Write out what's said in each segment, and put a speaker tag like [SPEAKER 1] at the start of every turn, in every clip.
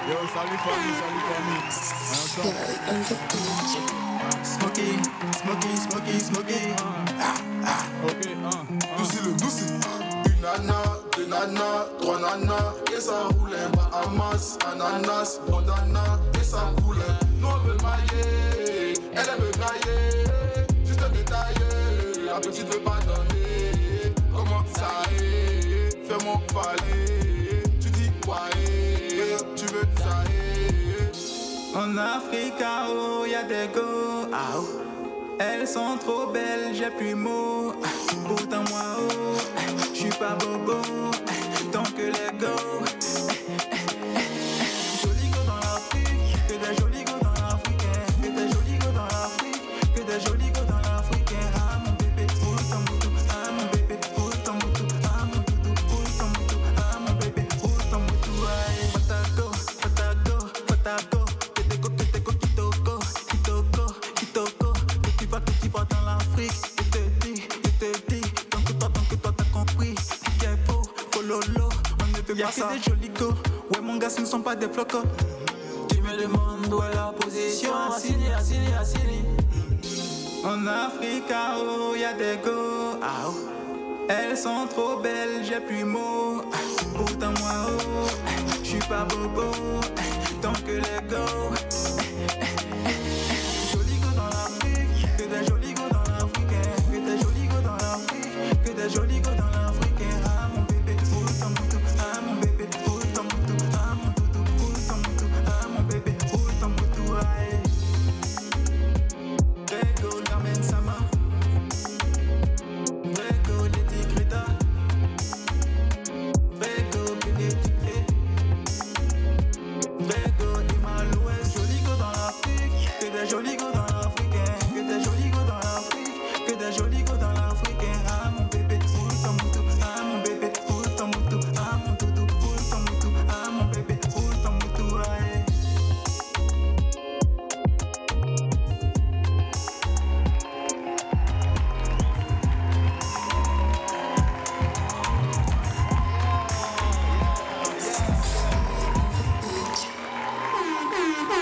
[SPEAKER 1] Yo, salut famille.
[SPEAKER 2] Smoky.
[SPEAKER 3] Douce. Une nana, deux nanas, trois nanas. Et ça roule un Bahamas, ananas, bandana. Et ça coule. Nous on veut mailler, elle veut grailler. Juste détailler, la petite veut pas donner. Comment ça est? Fais-moi parler. Tu dis quoi? Tu veux ça?
[SPEAKER 2] En Afrique, oh, y'a des go. Elles sont trop belles, j'ai plus mot. Pourtant moi, oh, j'suis pas bobo. Tant que les go. Joli go dans l'Afrique, que des jolis go dans l'Afrique. Que des jolis go dans l'Afrique, que des jolis go dans l'Afrique. Ah mon bébé, pour ton moutou. Ah mon bébé, pour ton moutou. Ah mon doudou, pour ton moutou. Ah mon bébé, pour ton moutou. Patago. Tu vas dans l'Afrique, je te dis, tant que toi t'as compris, qu'il faut lolo, on ne peut pas ça. Y'a que des jolis go, ouais mon gars ce ne sont pas des flocos. Tu me demandes où est la position, assis. En Afrique, oh y'a des go, elles sont trop belles, j'ai plus mot. Pourtant moi, oh, j'suis pas bobo, tant que les go. Que des jolis go dans l'Afrique, que des jolis go dans l'Afrique, que des jolis go dans l'Afrique. Ah mon bébé, pour ton moutou, ah mon bébé, pour ton moutou, ah mon doudou, pour ton moutou, ah mon bébé, pour ton moutou, aïe. Rego, Carmen Sama, Rego, Lady Greta, Rego, Bénédicte, Rego, Imalouès. Jolis go dans l'Afrique, que des jolis go dans l'Afrique. Que des jolis go dans l'Afrique. Ah mon bébé, pour ton moutou. Ah mon bébé, pour ton moutou. Ah mon doudou, pour ton moutou. Ah mon bébé, pour ton moutou. Aïe.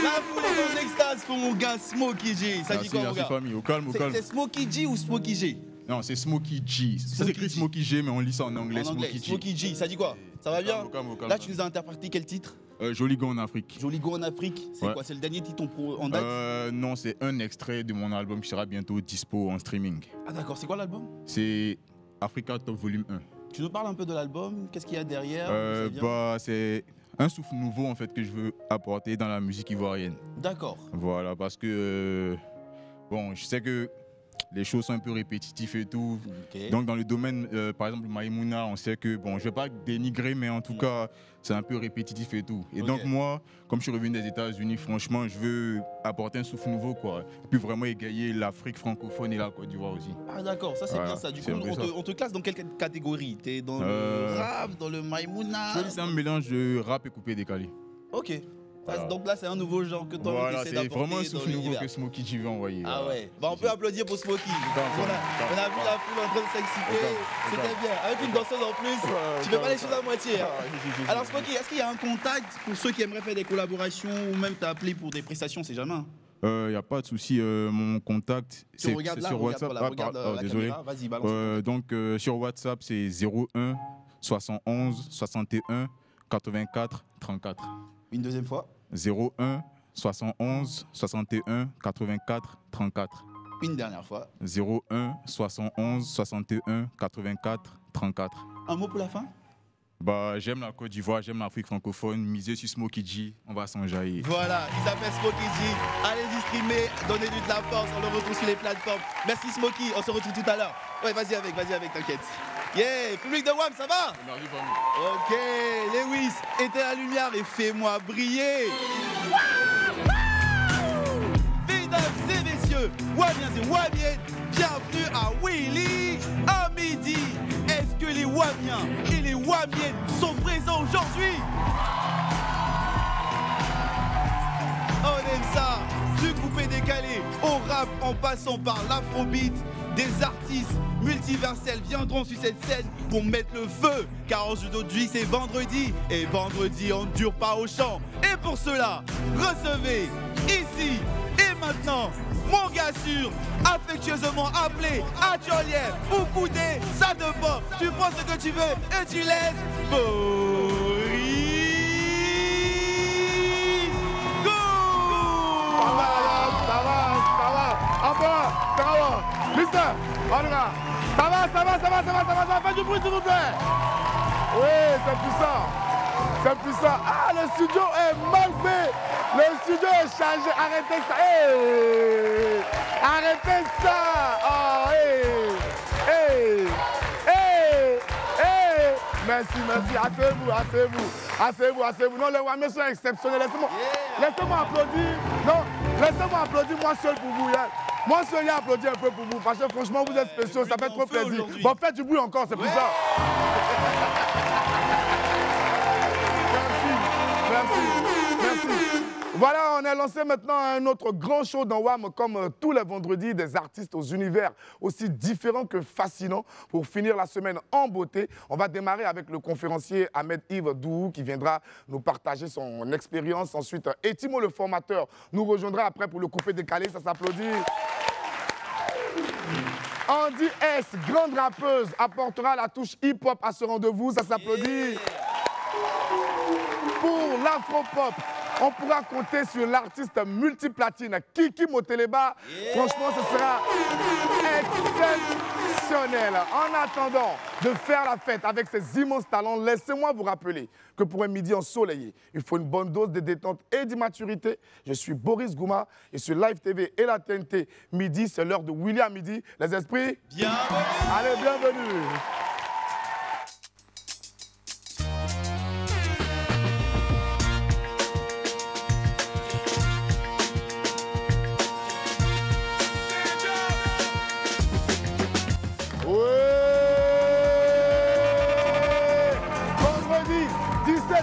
[SPEAKER 4] La foule est en extase pour mon gars Smokey G. Ça dit quoi mon gars?
[SPEAKER 1] Famille, au calme.
[SPEAKER 4] C'est Smokey G ou Smokey G?
[SPEAKER 1] Non, c'est Smokey G. Ça s'écrit Smokey G, mais on lit ça en anglais.
[SPEAKER 4] Smokey G, ça dit quoi? Ça va bien? Là, tu nous as interprété quel titre?
[SPEAKER 1] Joli go en Afrique.
[SPEAKER 4] Joli go en Afrique, c'est quoi? C'est le dernier titre en date?
[SPEAKER 1] Non, c'est un extrait de mon album qui sera bientôt dispo en streaming.
[SPEAKER 4] Ah d'accord, c'est quoi l'album?
[SPEAKER 1] C'est Africa Top Volume 1.
[SPEAKER 4] Tu nous parles un peu de l'album? Qu'est-ce qu'il y a derrière?
[SPEAKER 1] C'est un souffle nouveau en fait que je veux apporter dans la musique ivoirienne.
[SPEAKER 4] D'accord.
[SPEAKER 1] Voilà, parce que bon, je sais que les choses sont un peu répétitives et tout.
[SPEAKER 4] Okay.
[SPEAKER 1] Donc dans le domaine, par exemple, Maïmouna, on sait que, bon, je vais pas dénigrer, mais en tout cas, c'est un peu répétitif et tout. Et donc moi, comme je suis revenu des États-Unis, franchement, je veux apporter un souffle nouveau, quoi. Et puis vraiment égayer l'Afrique francophone et la Côte d'Ivoire aussi.
[SPEAKER 4] Ah d'accord, ça c'est bien ça. Du coup, on te classe dans quelle catégorie? T'es dans le rap, dans le Maïmouna?
[SPEAKER 1] C'est un mélange de rap et coupé décalé.
[SPEAKER 4] Ok. Voilà. Donc là, c'est un nouveau genre que toi,
[SPEAKER 1] voilà,
[SPEAKER 4] tu essaies d'apporter.
[SPEAKER 1] C'est vraiment un souffle nouveau que Smokey G veut envoyer.
[SPEAKER 4] Ah ouais. Bah, on peut applaudir pour Smokey. On a vu la foule en train de s'exciter. C'était bien. Avec une danseuse en plus, tu fais pas les choses à moitié. Hein. Alors Smokey, est-ce qu'il y a un contact pour ceux qui aimeraient faire des collaborations ou même t'appeler pour des prestations? C'est jamais.
[SPEAKER 1] Il n'y a pas de souci. Mon contact, c'est sur WhatsApp.
[SPEAKER 4] Désolé. Vas-y, balance.
[SPEAKER 1] Donc sur WhatsApp, c'est 01 71 61 84 34.
[SPEAKER 4] Une deuxième fois.
[SPEAKER 1] 01 71 61 84 34.
[SPEAKER 4] Une dernière fois.
[SPEAKER 1] 01 71 61 84 34.
[SPEAKER 4] Un mot pour la fin?
[SPEAKER 1] Bah, j'aime la Côte d'Ivoire, j'aime l'Afrique francophone. Misez sur Smokey G, on va s'enjailler.
[SPEAKER 4] Voilà, il s'appelle Smokey G. Allez-y streamer, donnez-lui de la force, on le retrouve sur les plateformes. Merci Smokey, on se retrouve tout à l'heure. Ouais, vas-y avec, t'inquiète. Yeah, public de WAM, ça va? Ok, Lewis, éteins la lumière et fais-moi briller. Mesdames et messieurs, Wamiens et Wamiennes, bienvenue à Willy à midi. Est-ce que les Wamiens et les Wamiennes sont présents aujourd'hui? On aime ça, du coupé décalé au rap en passant par l'afrobeat. des artistes multiversels viendront sur cette scène pour mettre le feu. Car aujourd'hui c'est vendredi et vendredi on ne dure pas au champ. Et pour cela, recevez ici et maintenant mon gars sûr, affectueusement appelé Atcholier ou Koudé, ça te porte. Tu prends ce que tu veux et tu laisses Boris Go.
[SPEAKER 5] Ça va. Enfin, ça va. Mister, on y va. Ça va. Faites du bruit, s'il vous plaît. Oui, c'est puissant. Ah, le studio est mal fait. Le studio est changé. Arrêtez ça. Hey. Arrêtez ça. Oh, hey. Merci. Asseyez-vous. Non, les Wamiens sont exceptionnels. Laissez-moi applaudir. Non, laissez-moi applaudir moi seul pour vous. Hein. Moi seul, j'ai applaudi un peu pour vous. Parce que franchement, vous êtes spéciaux. Ça fait trop plaisir. Bon, faites du bruit encore, c'est pour ça. Merci. Voilà, on est lancé maintenant un autre grand show dans WAM, comme tous les vendredis, des artistes aux univers aussi différents que fascinants. Pour finir la semaine en beauté, on va démarrer avec le conférencier Ahmed Yves Douhou qui viendra nous partager son expérience. Ensuite, Etimo, le formateur, nous rejoindra après pour le coupé décalé. Ça s'applaudit. Andy S, grande rappeuse, apportera la touche hip-hop à ce rendez-vous. Ça s'applaudit. Pour l'afro-pop, on pourra compter sur l'artiste multiplatine Kiki Moteleba. Franchement, ce sera exceptionnel. En attendant de faire la fête avec ces immenses talents, laissez-moi vous rappeler que pour un midi ensoleillé, il faut une bonne dose de détente et d'immaturité. Je suis Boris Gouma et sur Live TV et la TNT midi, c'est l'heure de William Midi. Les esprits,
[SPEAKER 4] bienvenue.
[SPEAKER 5] Allez, bienvenue.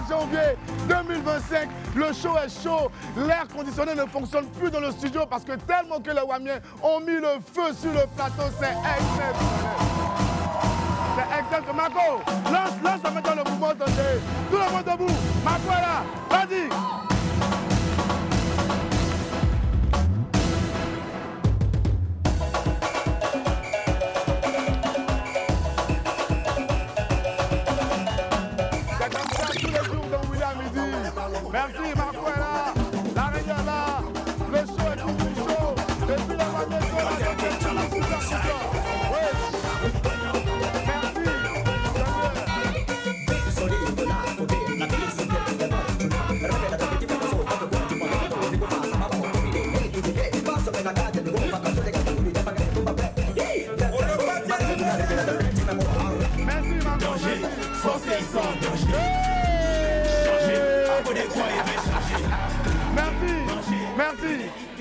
[SPEAKER 5] Janvier 2025, le show est chaud, l'air conditionné ne fonctionne plus dans le studio parce que tellement que les Wamiens ont mis le feu sur le plateau, c'est exceptionnel. C'est exceptionnel. Marco, lance maintenant le mouvement dangereux. Tout le monde debout. Marco est là, vas-y. Merci, Marco est là, la réunion est là, le show est toujours chaud, et puis les Wamiens sont là, merci, Marco.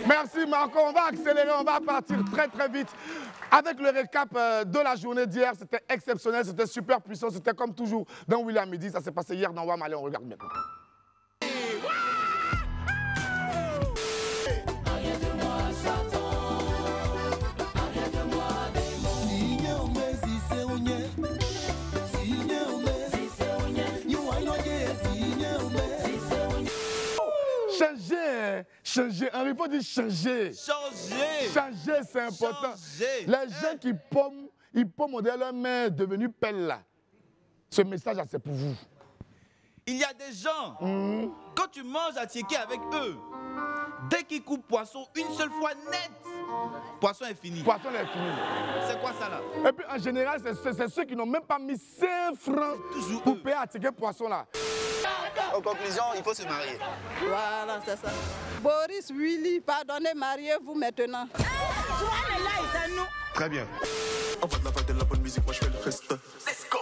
[SPEAKER 5] Merci Marco, on va accélérer, on va partir très vite. Avec le récap de la journée d'hier, c'était exceptionnel, c'était super puissant, c'était comme toujours dans William Midi, ça s'est passé hier dans WAM, allez on regarde maintenant. Changer, Henri, il faut dire changer. Changer, c'est important. Les gens qui pomment, ils pomment modèle leur main devenue pelle là. Ce message, c'est pour vous.
[SPEAKER 4] Il y a des gens, quand tu manges à tiéké avec eux, dès qu'ils coupent poisson une seule fois net, poisson est fini.
[SPEAKER 5] Poisson est fini.
[SPEAKER 4] C'est quoi ça là?
[SPEAKER 5] Et puis en général, c'est ceux qui n'ont même pas mis 5 francs pour payer à tiéké poisson là.
[SPEAKER 4] En conclusion, il faut se marier.
[SPEAKER 6] Voilà, c'est ça. Boris, Willy, pardonnez, mariez-vous maintenant.
[SPEAKER 5] Très bien.
[SPEAKER 3] On va de la vague de la bonne musique, moi je fais le reste. Let's go.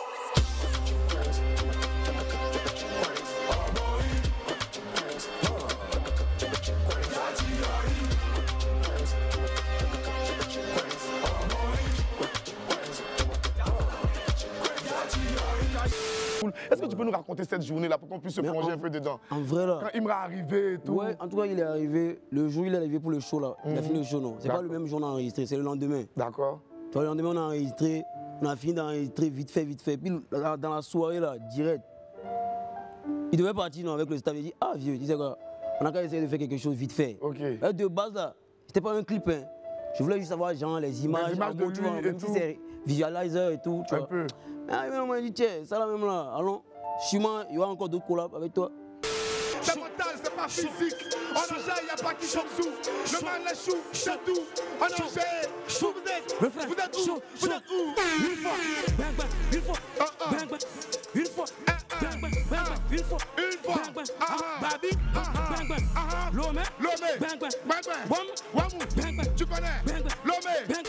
[SPEAKER 5] Est-ce que tu peux nous raconter cette journée-là pour qu'on puisse se plonger un peu dedans?
[SPEAKER 7] En vrai là.
[SPEAKER 5] Quand il m'est arrivé et tout.
[SPEAKER 7] Ouais, en tout cas, il est arrivé, le jour où il est arrivé pour le show là, il a fini le show non. C'est pas le même jour qu'on a enregistré, c'est le lendemain.
[SPEAKER 5] D'accord.
[SPEAKER 7] Le lendemain, on a enregistré, on a fini d'enregistrer vite fait. Puis dans la soirée, là, direct, il devait partir non, avec le staff. Il dit, ah vieux, tu sais quoi, on a qu'à essayer de faire quelque chose vite fait.
[SPEAKER 5] Ok.
[SPEAKER 7] Là, de base, là, c'était pas un clip. Hein. Je voulais juste savoir genre, les images
[SPEAKER 5] de lui
[SPEAKER 7] tu vois,
[SPEAKER 5] et
[SPEAKER 7] même
[SPEAKER 5] tout.
[SPEAKER 7] si c'est visualizer et tout. Tu
[SPEAKER 5] Un
[SPEAKER 7] vois.
[SPEAKER 5] peu.
[SPEAKER 7] Ah, mais on m'a dit, tiens, ça là même là, allons, sûrement, il y aura encore d'autres collabs avec toi.
[SPEAKER 5] C'est mental, c'est pas physique. En Angers, il n'y a pas qui chante sous. Le mal, les choux, c'est tout. En Angers, vous êtes où? Vous êtes où?
[SPEAKER 7] Une fois, bang bang, une fois, bang bang, une fois, bang bang, une fois, bang bang, Babi, bang bang, Lomé, bang bang, Wamou, bang bang,
[SPEAKER 5] Tu connais?
[SPEAKER 7] bang bang,
[SPEAKER 5] Lomé.
[SPEAKER 7] bang.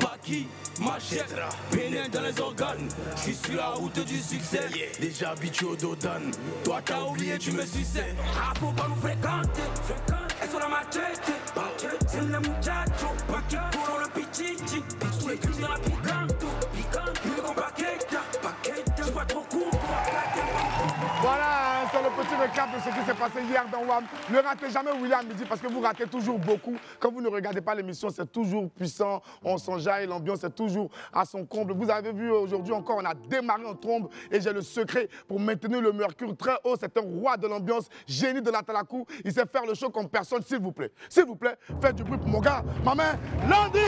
[SPEAKER 8] Paki, machette, pénètre dans les organes. Je suis sur la route du succès. Déjà habitué au Dodan. Toi t'as oublié, tu me suçais. Ah, faut pas nous fréquenter. Elles sont dans ma tête. C'est le muchacho. Paki pour le pichichi. Sous les cuisines à picanto. Il veut qu'on paquette. Je suis pas trop court pour
[SPEAKER 5] Voilà, c'est le petit récap de ce qui s'est passé hier dans WAM. Ne ratez jamais William Midi parce que vous ratez toujours beaucoup. Quand vous ne regardez pas l'émission, c'est toujours puissant. On s'enjaille, l'ambiance est toujours à son comble. Vous avez vu aujourd'hui encore, on a démarré en trombe et j'ai le secret pour maintenir le mercure très haut. C'est un roi de l'ambiance, génie de la Talakou. Il sait faire le show comme personne, s'il vous plaît. S'il vous plaît, faites du bruit pour mon gars, ma main, Landy.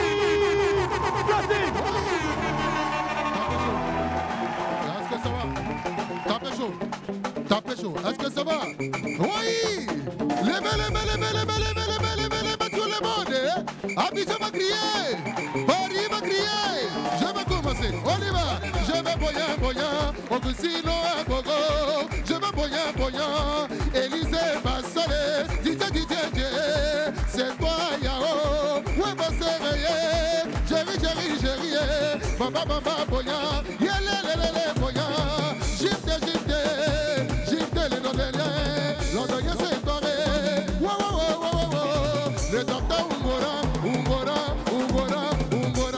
[SPEAKER 9] Est-ce que ça va? Tapez chaud. Est-ce que ça va? Oui! Levez, tout le monde! Abidjan va crier! Paris va crier! Je vais commencer. On y va! Je vais boyant, Augustino à Bogo. Je vais boyant, Élysée Bassolé. DJ, c'est toi, Yao. Ouais, bah, c'est réel. Jerry, Bamba, boyant. Yélélélélé, boyant. Gifte, les Londoniens, c'est paré. Le docteur Umbora,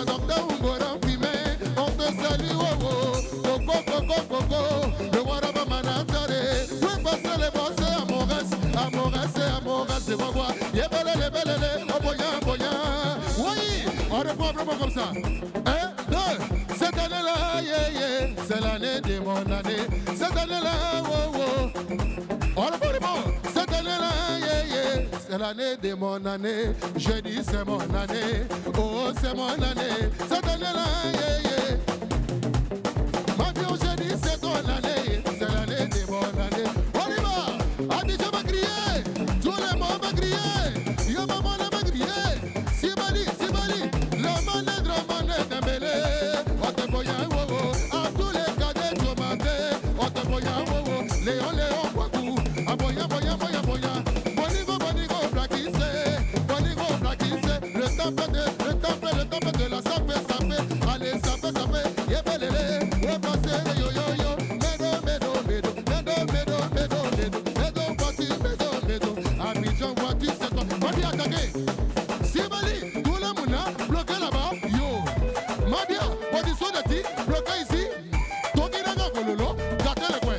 [SPEAKER 9] docteur Umbora, Pimé, on te salue, Coco, le Waraba Manatare, oui, passer les boss, Amoras, c'est ma voix, yébélé, oh boyant, oui, on reprend vraiment comme ça. 1, 2, cette année-là, c'est l'année de mon année, cette année-là, on reprend le mot, cette année-là, c'est l'année de mon année, je dis c'est mon année, oh c'est mon année, cette année-là, ma vie, je dis c'est ton année, c'est l'année de mon année, on y va, Abidjan va crier, tout le monde va crier, yo maman va crier, Sibali, le manet, Dembélé, on te voyant, à tous les cadets tomatés, on te voyant, Léon, Kwaku, aboyant, Bonigo, Blackissé, le temple de la sapé, allez, sapé, yébélélé, ouais, passez, yo, médo, Abidjan, voiture, c'est toi, Madia, attaqué, Sibali, tout le monde, bloqué là-bas, yo, Madia, position de tir, bloqué ici, Tokinaga, Gololo, gâtez le coin,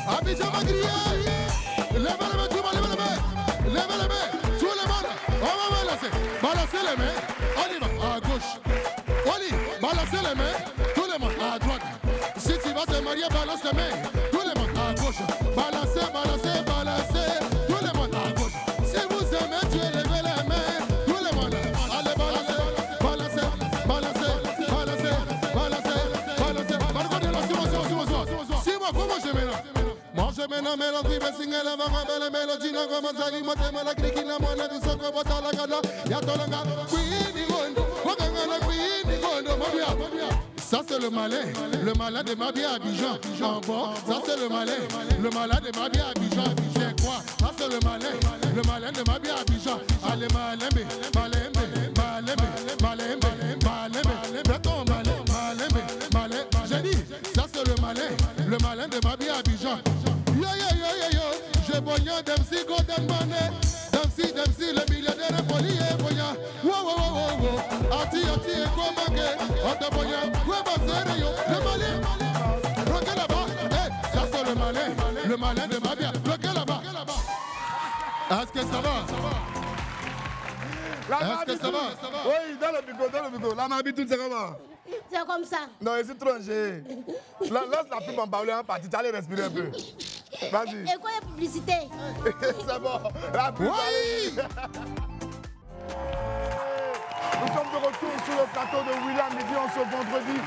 [SPEAKER 9] Abidjan va crier, levez les mains, tout le monde, tout le monde, on va balancer les mains, on y va, à gauche, on y, balancer les mains, tout le monde, à droite, si tu vas te marier, balance les mains, tout le monde, à gauche, balancer, tout le monde, à gauche, si vous aimez, tu levez les mains, tout le monde, allez balancer, si moi, comment je mets là? Mange maintenant mélodie, mais signe la vara, belle mélodie, n'a pas mazali, moté, la crique, la moine, du sang, bota la gada, yatolanga, queen, wakanga, queen, ça c'est le malin de Mabia Abidjan, jambon, ça c'est le malin de Mabia Abidjan, c'est quoi? Ça c'est le malin de Mabia Abidjan, allez malembe, fais ton malin, j'ai dit, ça c'est le malin de Mabia Abidjan. Jordan Mané, Dempsey, le millionnaire polié, boya. Wow, wow, wow, wow. Ati, et Komake, Ota boya, Kweba Sereyo, le Malien. Bloquez là-bas, ça c'est le malin de ma vie. Bloquez là-bas. Est-ce que ça va? Est-ce que ça va?
[SPEAKER 5] Oui, dans le micro. La habitude, c'est comment?
[SPEAKER 10] C'est comme ça.
[SPEAKER 5] Non, c'est trop léger. Laisse la pub en parler en partie, tu allais respirer un peu. Vas-y.
[SPEAKER 10] Et quoi la publicité?
[SPEAKER 5] C'est bon, la pub. Oui. Nous sommes de retour sur le plateau de William Midi en ce vendredi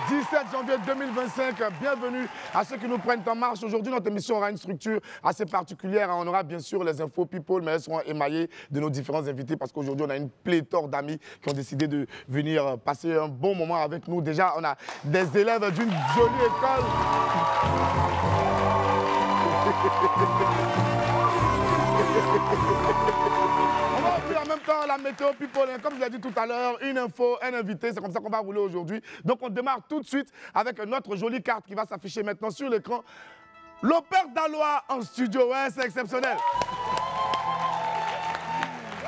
[SPEAKER 5] 17 janvier 2025. Bienvenue à ceux qui nous prennent en marche. Aujourd'hui, notre émission aura une structure assez particulière. On aura bien sûr les infos people, mais elles seront émaillées de nos différents invités parce qu'aujourd'hui, on a une pléthore d'amis qui ont décidé de venir passer un bon moment avec nous. Déjà, on a des élèves d'une jolie école. On va ouvrir en même temps la météo people. Comme je l'ai dit tout à l'heure, une info, un invité. C'est comme ça qu'on va rouler aujourd'hui. Donc on démarre tout de suite avec notre jolie carte qui va s'afficher maintenant sur l'écran. L'Opère Dalois en studio. Ouais, c'est exceptionnel.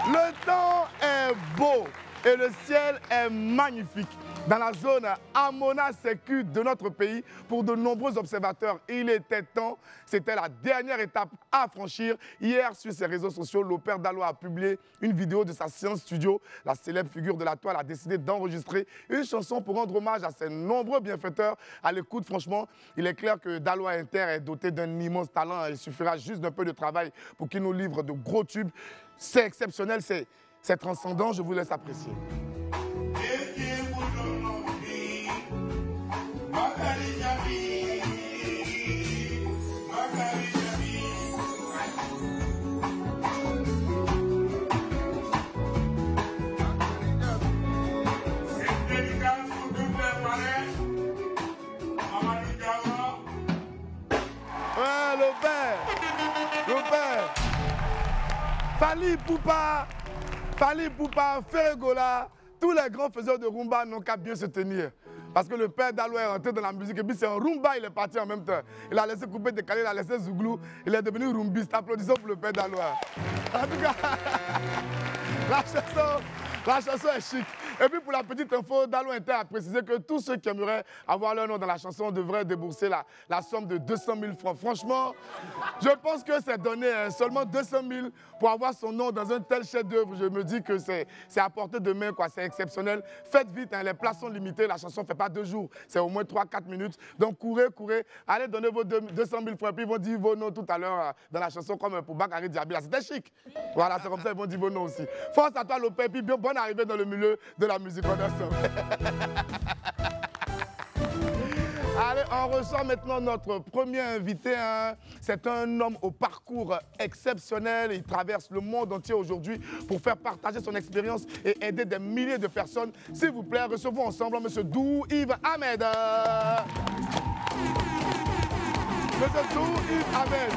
[SPEAKER 5] Le temps est beau et le ciel est magnifique. Dans la zone Amona Sécu de notre pays, pour de nombreux observateurs, il était temps. C'était la dernière étape à franchir. Hier, sur ses réseaux sociaux, l'Opère Dalois a publié une vidéo de sa séance studio. La célèbre figure de la toile a décidé d'enregistrer une chanson pour rendre hommage à ses nombreux bienfaiteurs. À l'écoute, franchement, il est clair que Dalois Inter est doté d'un immense talent. Il suffira juste d'un peu de travail pour qu'il nous livre de gros tubes. C'est exceptionnel, c'est transcendant. Je vous laisse apprécier. Fali Poupa, Ferregola, tous les grands faiseurs de rumba n'ont qu'à bien se tenir. Parce que le père Dalois est rentré dans la musique et puis c'est un rumba, il est parti en même temps. Il a laissé couper, décaler, il a laissé Zouglou, il est devenu rumbiste. Applaudissons pour le père Dalois. En tout cas, la chanson est chic. Et puis pour la petite info, Dalois Inter a précisé que tous ceux qui aimeraient avoir leur nom dans la chanson devraient débourser la somme de 200 000 francs. Franchement, je pense que c'est donné seulement 200 000 pour avoir son nom dans un tel chef-d'œuvre. Je me dis que c'est à portée de main, quoi. C'est exceptionnel. Faites vite, hein, les places sont limitées. La chanson ne fait pas 2 jours, c'est au moins 3-4 minutes. Donc courez. Allez donner vos 200 000 francs. Puis ils vont dire vos noms tout à l'heure dans la chanson comme pour Bakary Diaby. C'était chic. Voilà, c'est comme ça, ils vont dire vos noms aussi. Force à toi, Lopé. Puis bonne arrivée dans le milieu de la musique. Allez, on reçoit maintenant notre premier invité. Hein. C'est un homme au parcours exceptionnel. Il traverse le monde entier aujourd'hui pour faire partager son expérience et aider des milliers de personnes. S'il vous plaît, recevons ensemble M. Dou Yves Ahmed. M. Dou Yves Ahmed.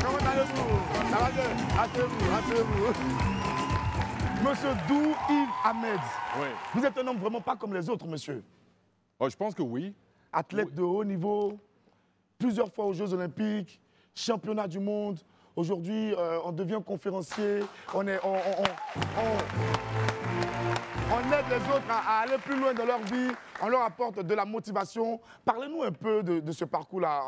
[SPEAKER 5] Comment allez-vous? Ça va bien? Asseyez-vous. Monsieur Dou Yves Ahmed,
[SPEAKER 11] oui.
[SPEAKER 5] Vous êtes un homme vraiment pas comme les autres, monsieur.
[SPEAKER 11] Oh, je pense que oui.
[SPEAKER 5] Athlète de haut niveau, plusieurs fois aux Jeux Olympiques, championnat du monde. Aujourd'hui, on devient conférencier, on aide les autres à aller plus loin dans leur vie, on leur apporte de la motivation. Parlez-nous un peu de ce parcours-là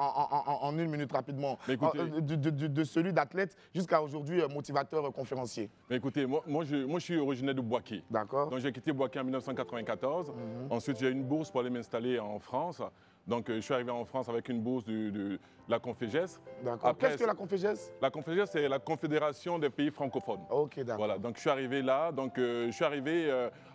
[SPEAKER 5] en 1 minute rapidement.
[SPEAKER 11] Écoutez,
[SPEAKER 5] de celui d'athlète jusqu'à aujourd'hui motivateur conférencier.
[SPEAKER 11] Mais écoutez, moi je suis originaire de Boaké.
[SPEAKER 5] D'accord.
[SPEAKER 11] Donc j'ai quitté Boaké en 1994. Ensuite, j'ai eu une bourse pour aller m'installer en France. Donc je suis arrivé en France avec une bourse de la Confégès.
[SPEAKER 5] D'accord. Qu'est-ce que la Confégès?
[SPEAKER 11] La Confégès, c'est la Confédération des pays francophones.
[SPEAKER 5] Ok, d'accord.
[SPEAKER 11] Voilà, donc je suis arrivé là. Donc je suis arrivé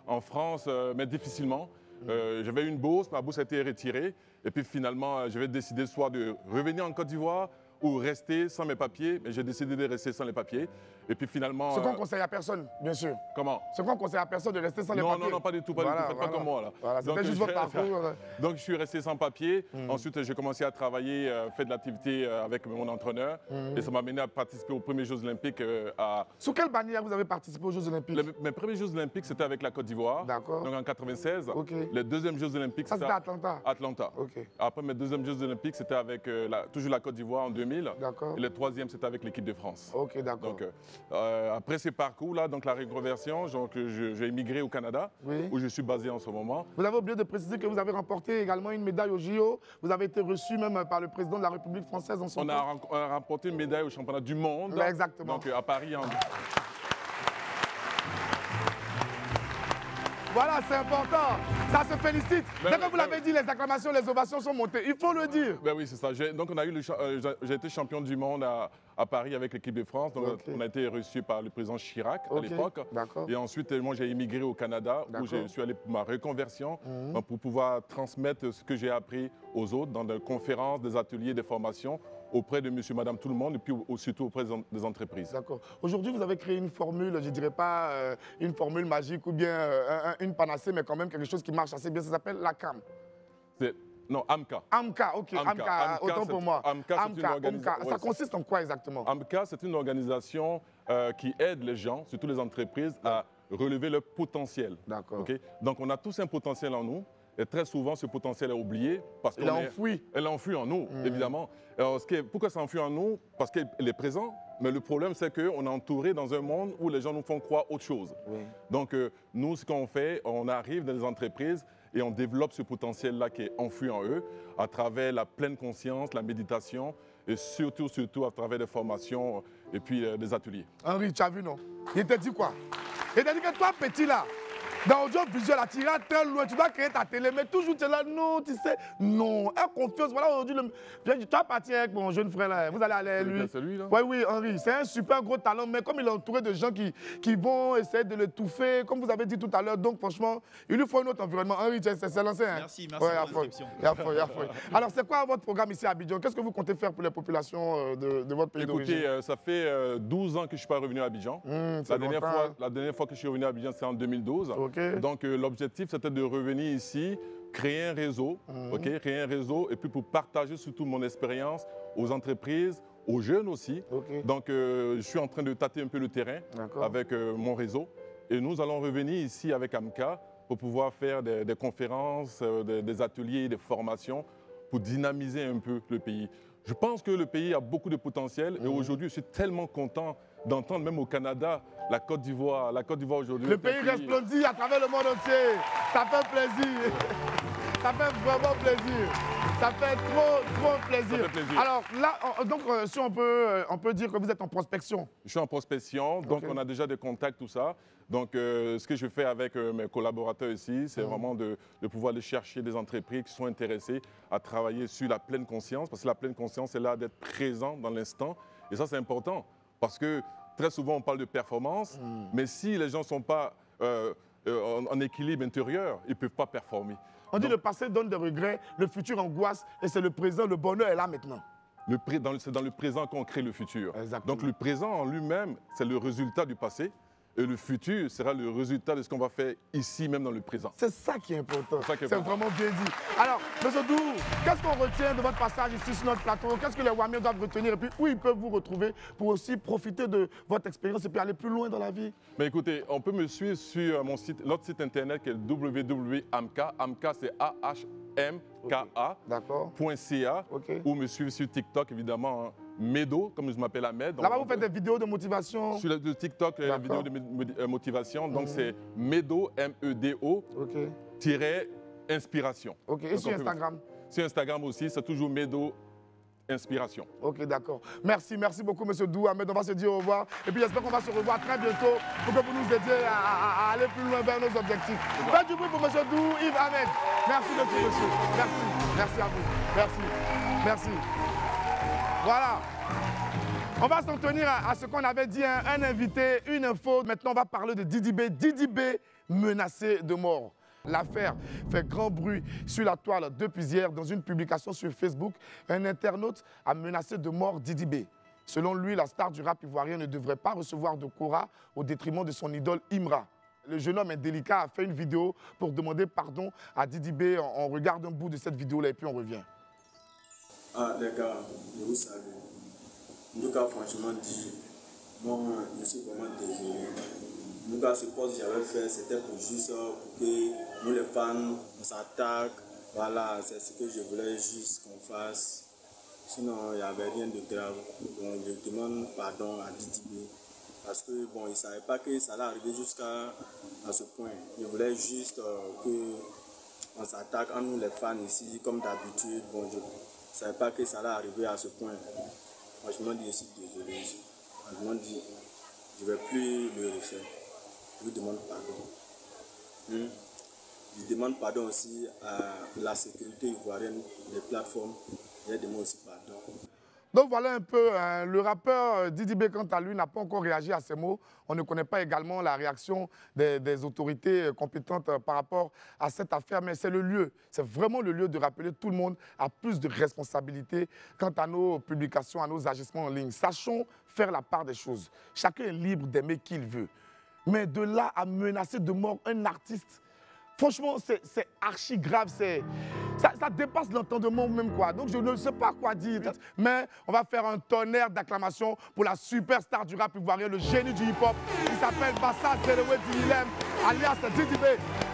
[SPEAKER 11] en France, mais difficilement. J'avais une bourse, ma bourse a été retirée. Et puis finalement, j'avais décidé soit de revenir en Côte d'Ivoire ou rester sans mes papiers. Mais j'ai décidé de rester sans les papiers. Et puis finalement...
[SPEAKER 5] Ce qu'on conseille à personne, bien sûr.
[SPEAKER 11] Comment?
[SPEAKER 5] Ce qu'on conseille à personne de rester sans les papiers.
[SPEAKER 11] Non, pas du tout, pas du tout. Faites pas comme moi, là.
[SPEAKER 5] Voilà, c'était juste votre parcours.
[SPEAKER 11] Donc, je suis resté sans papier. Ensuite, j'ai commencé à travailler, faire de l'activité avec mon entraîneur. Et ça m'a mené à participer aux premiers Jeux Olympiques à...
[SPEAKER 5] Sous quelle bannière vous avez participé aux Jeux Olympiques?
[SPEAKER 11] Mes premiers Jeux Olympiques, c'était avec la Côte d'Ivoire.
[SPEAKER 5] D'accord.
[SPEAKER 11] Donc, en 96.
[SPEAKER 5] OK.
[SPEAKER 11] Les deuxièmes Jeux Olympiques,
[SPEAKER 5] c'était à Atlanta.
[SPEAKER 11] Atlanta.
[SPEAKER 5] OK.
[SPEAKER 11] Après, mes deuxièmes Jeux Olympiques, c'était avec toujours la Côte d'Ivoire en 2000.
[SPEAKER 5] D'accord.
[SPEAKER 11] Et le troisième, c'était avec l'équipe de France.
[SPEAKER 5] OK, d'accord.
[SPEAKER 11] Donc, après ces parcours-là, donc la reconversion, j'ai immigré au Canada, où je suis basé en ce moment.
[SPEAKER 5] Vous avez oublié de préciser que vous avez remporté également une médaille au JO. Vous avez été reçu même par le président de la République française en son temps.
[SPEAKER 11] On a remporté une médaille au championnat du monde.
[SPEAKER 5] Là, exactement.
[SPEAKER 11] Donc à Paris.
[SPEAKER 5] Voilà, c'est important. Ça se félicite. Dès que vous l'avez dit, les acclamations, les ovations sont montées. Il faut le dire.
[SPEAKER 11] Ben oui, c'est ça. Donc, j'ai été champion du monde à Paris avec l'équipe de France. Donc, on a été reçu par le président Chirac à l'époque. Et ensuite, moi, j'ai immigré au Canada où je suis allé pour ma reconversion pour pouvoir transmettre ce que j'ai appris aux autres dans des conférences, des ateliers, des formations auprès de monsieur, madame, tout le monde et puis surtout auprès des entreprises. D'accord.
[SPEAKER 5] Aujourd'hui, vous avez créé une formule, je ne dirais pas une formule magique ou bien une panacée, mais quand même quelque chose qui marche assez bien. Ça s'appelle la CAM.
[SPEAKER 11] Non, AMCA.
[SPEAKER 5] AMCA, ok. AMCA, autant pour moi.
[SPEAKER 11] AMCA, c'est une organisation.
[SPEAKER 5] Ça consiste en quoi exactement?
[SPEAKER 11] AMCA, c'est une organisation qui aide les gens, surtout les entreprises, à relever leur potentiel.
[SPEAKER 5] D'accord.
[SPEAKER 11] Okay? Donc, on a tous un potentiel en nous. Et très souvent, ce potentiel est oublié parce
[SPEAKER 5] qu'il est enfoui.
[SPEAKER 11] Elle est enfouie en nous, évidemment. Alors, pourquoi c'est enfoui en nous? Parce qu'il est présent. Mais le problème, c'est qu'on est entouré dans un monde où les gens nous font croire autre chose. Oui. Donc, nous, ce qu'on fait, on arrive dans les entreprises et on développe ce potentiel-là qui est enfoui en eux à travers la pleine conscience, la méditation et surtout à travers des formations et puis des ateliers.
[SPEAKER 5] Henri, tu as vu, non? Il t'a dit quoi? Il t'a dit que toi, petit, là, dans l'audiovisuel, tu iras très loin, tu dois créer ta télé, mais toujours tu es là, non, tu sais, non, aie confiance. Voilà, aujourd'hui, tu vas partir avec mon jeune frère là, vous allez aller à lui.
[SPEAKER 11] C'est lui, là?
[SPEAKER 5] Oui, oui, Henri, c'est un super gros talent, mais comme il est entouré de gens qui vont essayer de l'étouffer, comme vous avez dit tout à l'heure, donc franchement, il lui faut un autre environnement. Henri, c'est lancé. Hein?
[SPEAKER 4] Merci pour l'inscription.
[SPEAKER 5] Alors, c'est quoi votre programme ici à Abidjan? Qu'est-ce que vous comptez faire pour les populations de votre pays d'origine?
[SPEAKER 11] Écoutez, ça fait 12 ans que je ne suis pas revenu à Abidjan. La dernière fois que je suis revenu à Abidjan, c'est en 2012. Donc, l'objectif, c'était de revenir ici, créer un réseau, créer un réseau, et puis pour partager surtout mon expérience aux entreprises, aux jeunes aussi. Donc, je suis en train de tâter un peu le terrain avec mon réseau. Et nous allons revenir ici avec AMCA pour pouvoir faire des conférences, des ateliers, des formations pour dynamiser un peu le pays. Je pense que le pays a beaucoup de potentiel et aujourd'hui, je suis tellement content d'entendre même au Canada, la Côte d'Ivoire aujourd'hui.
[SPEAKER 5] Le pays resplendit à travers le monde entier. Ça fait plaisir. Ça fait vraiment plaisir. Ça fait trop plaisir.
[SPEAKER 11] Ça fait plaisir.
[SPEAKER 5] Alors là, donc, si on peut dire que vous êtes en prospection.
[SPEAKER 11] Je suis en prospection, donc on a déjà des contacts, tout ça. Donc, ce que je fais avec mes collaborateurs ici, c'est vraiment de pouvoir aller chercher des entreprises qui sont intéressées à travailler sur la pleine conscience, parce que la pleine conscience, c'est là d'être présent dans l'instant. Et ça, c'est important, parce que très souvent, on parle de performance, mais si les gens ne sont pas en équilibre intérieur, ils ne peuvent pas performer.
[SPEAKER 5] On dit le passé donne des regrets, le futur angoisse, et c'est le présent, le bonheur est là maintenant.
[SPEAKER 11] C'est dans le présent qu'on crée le futur.
[SPEAKER 5] Exactement.
[SPEAKER 11] Donc, le présent en lui-même, c'est le résultat du passé. Et le futur sera le résultat de ce qu'on va faire ici, même dans le présent.
[SPEAKER 5] C'est ça qui est important. C'est vraiment bien dit. Alors, M. Dou, qu'est-ce qu'on retient de votre passage ici sur notre plateau? Qu'est-ce que les Wamiens doivent retenir? Et puis, où ils peuvent vous retrouver pour aussi profiter de votre expérience et puis aller plus loin dans la vie?
[SPEAKER 11] Mais écoutez, on peut me suivre sur notre site internet qui est www.amka. Amka, c'est AHMKA.ca. Ou me suivre sur TikTok, évidemment. Medo, comme je m'appelle Ahmed.
[SPEAKER 5] Là-bas, vous faites des vidéos de motivation?
[SPEAKER 11] Sur le TikTok, les vidéos de motivation. Donc, c'est Medo, M-E-D-O, -inspiration.
[SPEAKER 5] Et sur Instagram?
[SPEAKER 11] Sur Instagram aussi, c'est toujours Medo Inspiration.
[SPEAKER 5] Ok, d'accord. Merci beaucoup, M. Dou. Ahmed, on va se dire au revoir. Et puis, j'espère qu'on va se revoir très bientôt pour que vous nous aidiez à aller plus loin vers nos objectifs. Faites du bruit pour M. Dou, Yves Ahmed. Merci beaucoup, monsieur. Merci à vous. Merci. Voilà. On va s'en tenir à ce qu'on avait dit, un invité, une info. Maintenant, on va parler de Didi B. Didi B menacé de mort. L'affaire fait grand bruit sur la toile depuis hier. Dans une publication sur Facebook, un internaute a menacé de mort Didi B. Selon lui, la star du rap ivoirien ne devrait pas recevoir de Kora au détriment de son idole Imra. Le jeune homme indélicat a fait une vidéo pour demander pardon à Didi B. On regarde un bout de cette vidéo-là et puis on revient.
[SPEAKER 12] Ah les gars, je vous salue. En tout cas, franchement dit, moi je suis vraiment désolé. En tout cas, ce poste que j'avais fait, c'était pour juste pour que nous les fans, on s'attaque. Voilà, c'est ce que je voulais juste qu'on fasse. Sinon, il n'y avait rien de grave. Donc, je demande pardon à Didi B. Parce que bon, il ne savait pas que ça allait arriver jusqu'à ce point. Je voulais juste qu'on s'attaque à nous les fans ici, comme d'habitude. Bon, je ne savais pas que ça allait arriver à ce point. Franchement, je suis désolé. Franchement, je ne vais plus le refaire. Je vous demande pardon. Je demande pardon aussi à la sécurité ivoirienne des plateformes. Je demande aussi pardon.
[SPEAKER 5] Donc voilà un peu, le rappeur Didi B, quant à lui, n'a pas encore réagi à ces mots. On ne connaît pas également la réaction des autorités compétentes par rapport à cette affaire, mais c'est le lieu, c'est vraiment le lieu de rappeler tout le monde à plus de responsabilités quant à nos publications, à nos agissements en ligne. Sachons faire la part des choses. Chacun est libre d'aimer qui il veut. Mais de là à menacer de mort un artiste, franchement, c'est archi grave, ça dépasse l'entendement même quoi. Donc je ne sais pas quoi dire, mais on va faire un tonnerre d'acclamations pour la superstar du rap ivoirien, le génie du hip-hop. Il s'appelle Bassa Zerewe Dilem, alias Didi B.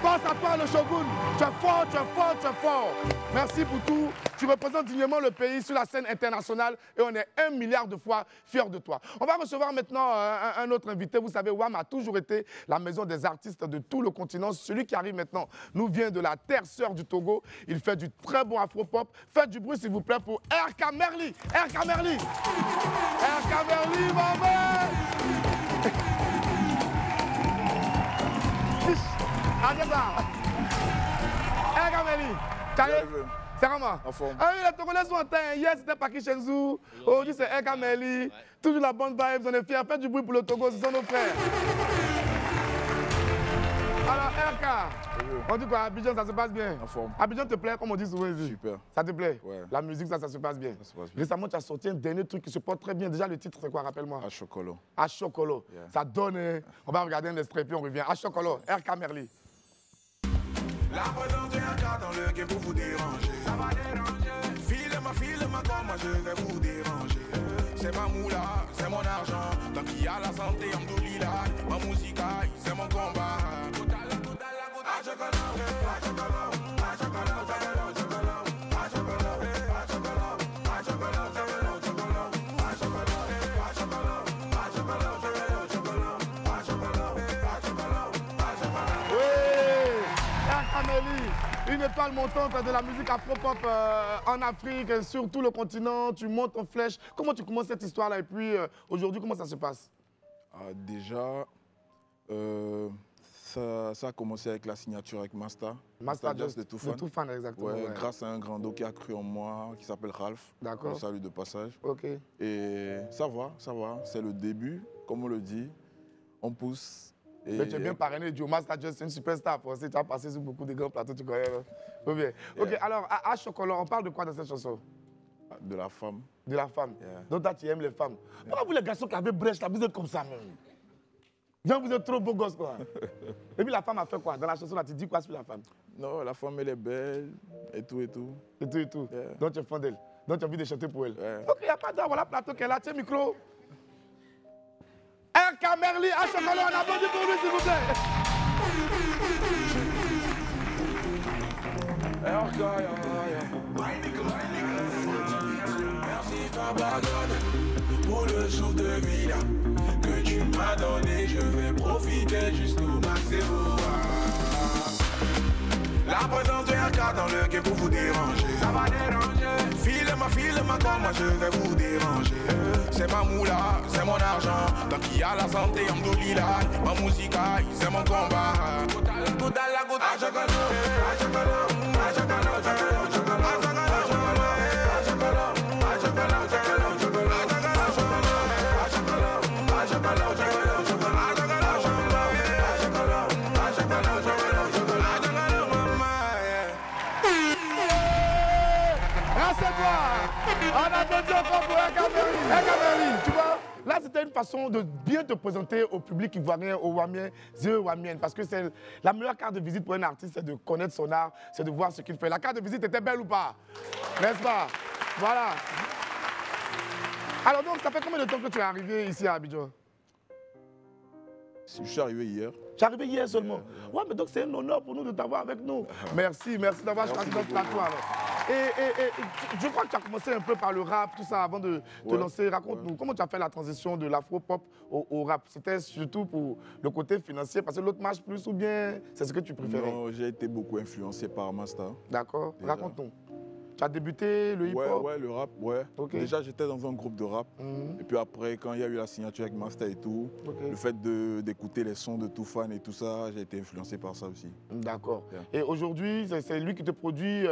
[SPEAKER 5] Pense à toi le Shogun, tu es fort, tu es fort, tu es fort. Merci pour tout. Tu représentes dignement le pays sur la scène internationale et on est 1 milliard de fois fiers de toi. On va recevoir maintenant un autre invité. Vous savez, WAM a toujours été la maison des artistes de tout le continent. Celui qui arrive maintenant nous vient de la terre sœur du Togo. Il fait du très bon afro-pop. Faites du bruit s'il vous plaît pour RK Merli. RK Merli. RK Merli, maman. RK Merli. C'est comment? Ah oui, les Togolais sont en train. Hier, c'était Paki Shenzou. Aujourd'hui, c'est RK Merli. Toujours la bonne vibe. On est fiers. Faites du bruit pour le Togo. Ce sont nos frères. Alors, RK, on dit quoi? Abidjan, ça se passe bien? En forme. Abidjan te plaît, comme on dit souvent ici? Super. Ça te plaît? Ouais. La musique, ça se passe bien? Ça se passe bien. Récemment, tu as sorti un dernier truc qui se porte très bien. Déjà, le titre, c'est quoi? Rappelle-moi. Achokolo. Achokolo. Yeah. Ça donne. On va regarder un extrait, puis on revient. Achokolo, RK Merli.
[SPEAKER 13] La présence de RK dans le game pour vous déranger. Ça va déranger. File-moi, comme moi je vais vous déranger. C'est ma moula, c'est mon argent. Tant qu'il y a la santé, Amdoulila. Ma musique, c'est mon combat.
[SPEAKER 5] Une étoile montante de la musique afro-pop en Afrique, sur tout le continent. Tu montes en flèche. Comment tu commences cette histoire-là et puis aujourd'hui, comment ça se passe?
[SPEAKER 14] Déjà, ça a commencé avec la signature avec Master Just de Toufan.
[SPEAKER 5] De Toufan, exactement.
[SPEAKER 14] Ouais, ouais. Grâce à un grand dos qui a cru en moi, qui s'appelle Ralph. D'accord. Salut de passage.
[SPEAKER 5] Ok.
[SPEAKER 14] Et ça va. C'est le début, comme on le dit. On pousse. Et
[SPEAKER 5] mais tu es bien parrainé, Joe. Master Just, c'est une superstar française. Tu as passé sur beaucoup de grands plateaux, tu connais. Très bien. Yeah. Ok, alors, à Chocolat, on parle de quoi dans cette chanson?
[SPEAKER 14] De la femme.
[SPEAKER 5] De la femme. Yeah. Donc, toi, tu aimes les femmes. Pourquoi vous, les garçons qui avaient brèche, là, vous êtes comme ça, même? Genre, vous êtes trop beau gosse, quoi. Et puis, la femme a fait quoi? Dans la chanson, là, tu dis quoi sur la femme?
[SPEAKER 14] Non, la femme, elle est belle, et tout.
[SPEAKER 5] Yeah. Donc, tu es fan d'elle. Donc, tu as envie de chanter pour elle. Yeah. Ok, il n'y a pas d'heure. Voilà, plateau qu'elle a. Tiens, micro. RK Merli, à Chocolat, on applaudit pour lui, s'il vous plaît.
[SPEAKER 13] RK, merci pardonne pour le jour de vie là que tu m'as donné. Je vais profiter jusqu'au maximum. La présence de RK dans le game pour vous déranger. Ça va déranger. File-moi, comme moi je vais vous déranger. C'est ma moula, c'est mon argent. Tant qu'il y a la santé, Amdoulila. Ma musique, c'est mon combat. Total la goutte.
[SPEAKER 5] On applaudit encore pour Ekamerli. Tu vois, là, c'était une façon de bien te présenter au public ivoirien, aux Wamiens, Wamiennes, parce que c'est la meilleure carte de visite pour un artiste, c'est de connaître son art, c'est de voir ce qu'il fait. La carte de visite était belle ou pas? N'est-ce pas? Voilà. Alors donc, ça fait combien de temps que tu es arrivé ici à Abidjan?
[SPEAKER 14] Je suis arrivé hier.
[SPEAKER 5] Tu es arrivé hier seulement? Ouais, mais donc c'est un honneur pour nous de t'avoir avec nous. Merci d'avoir choisi notre plateau. Et je crois que tu as commencé un peu par le rap, tout ça, avant de te lancer. Raconte-nous, comment tu as fait la transition de l'afro-pop au rap? C'était surtout pour le côté financier, parce que l'autre marche plus, ou bien c'est ce que tu préférais?
[SPEAKER 14] Non, j'ai été beaucoup influencé par Masta.
[SPEAKER 5] D'accord, raconte-nous. Tu as débuté le hip-hop?
[SPEAKER 14] Ouais, le rap, ouais. Okay. Déjà, j'étais dans un groupe de rap. Et puis après, quand il y a eu la signature avec Masta et tout, le fait d'écouter les sons de Toufan et tout ça, j'ai été influencé par ça aussi.
[SPEAKER 5] D'accord. Et aujourd'hui, c'est lui qui te produit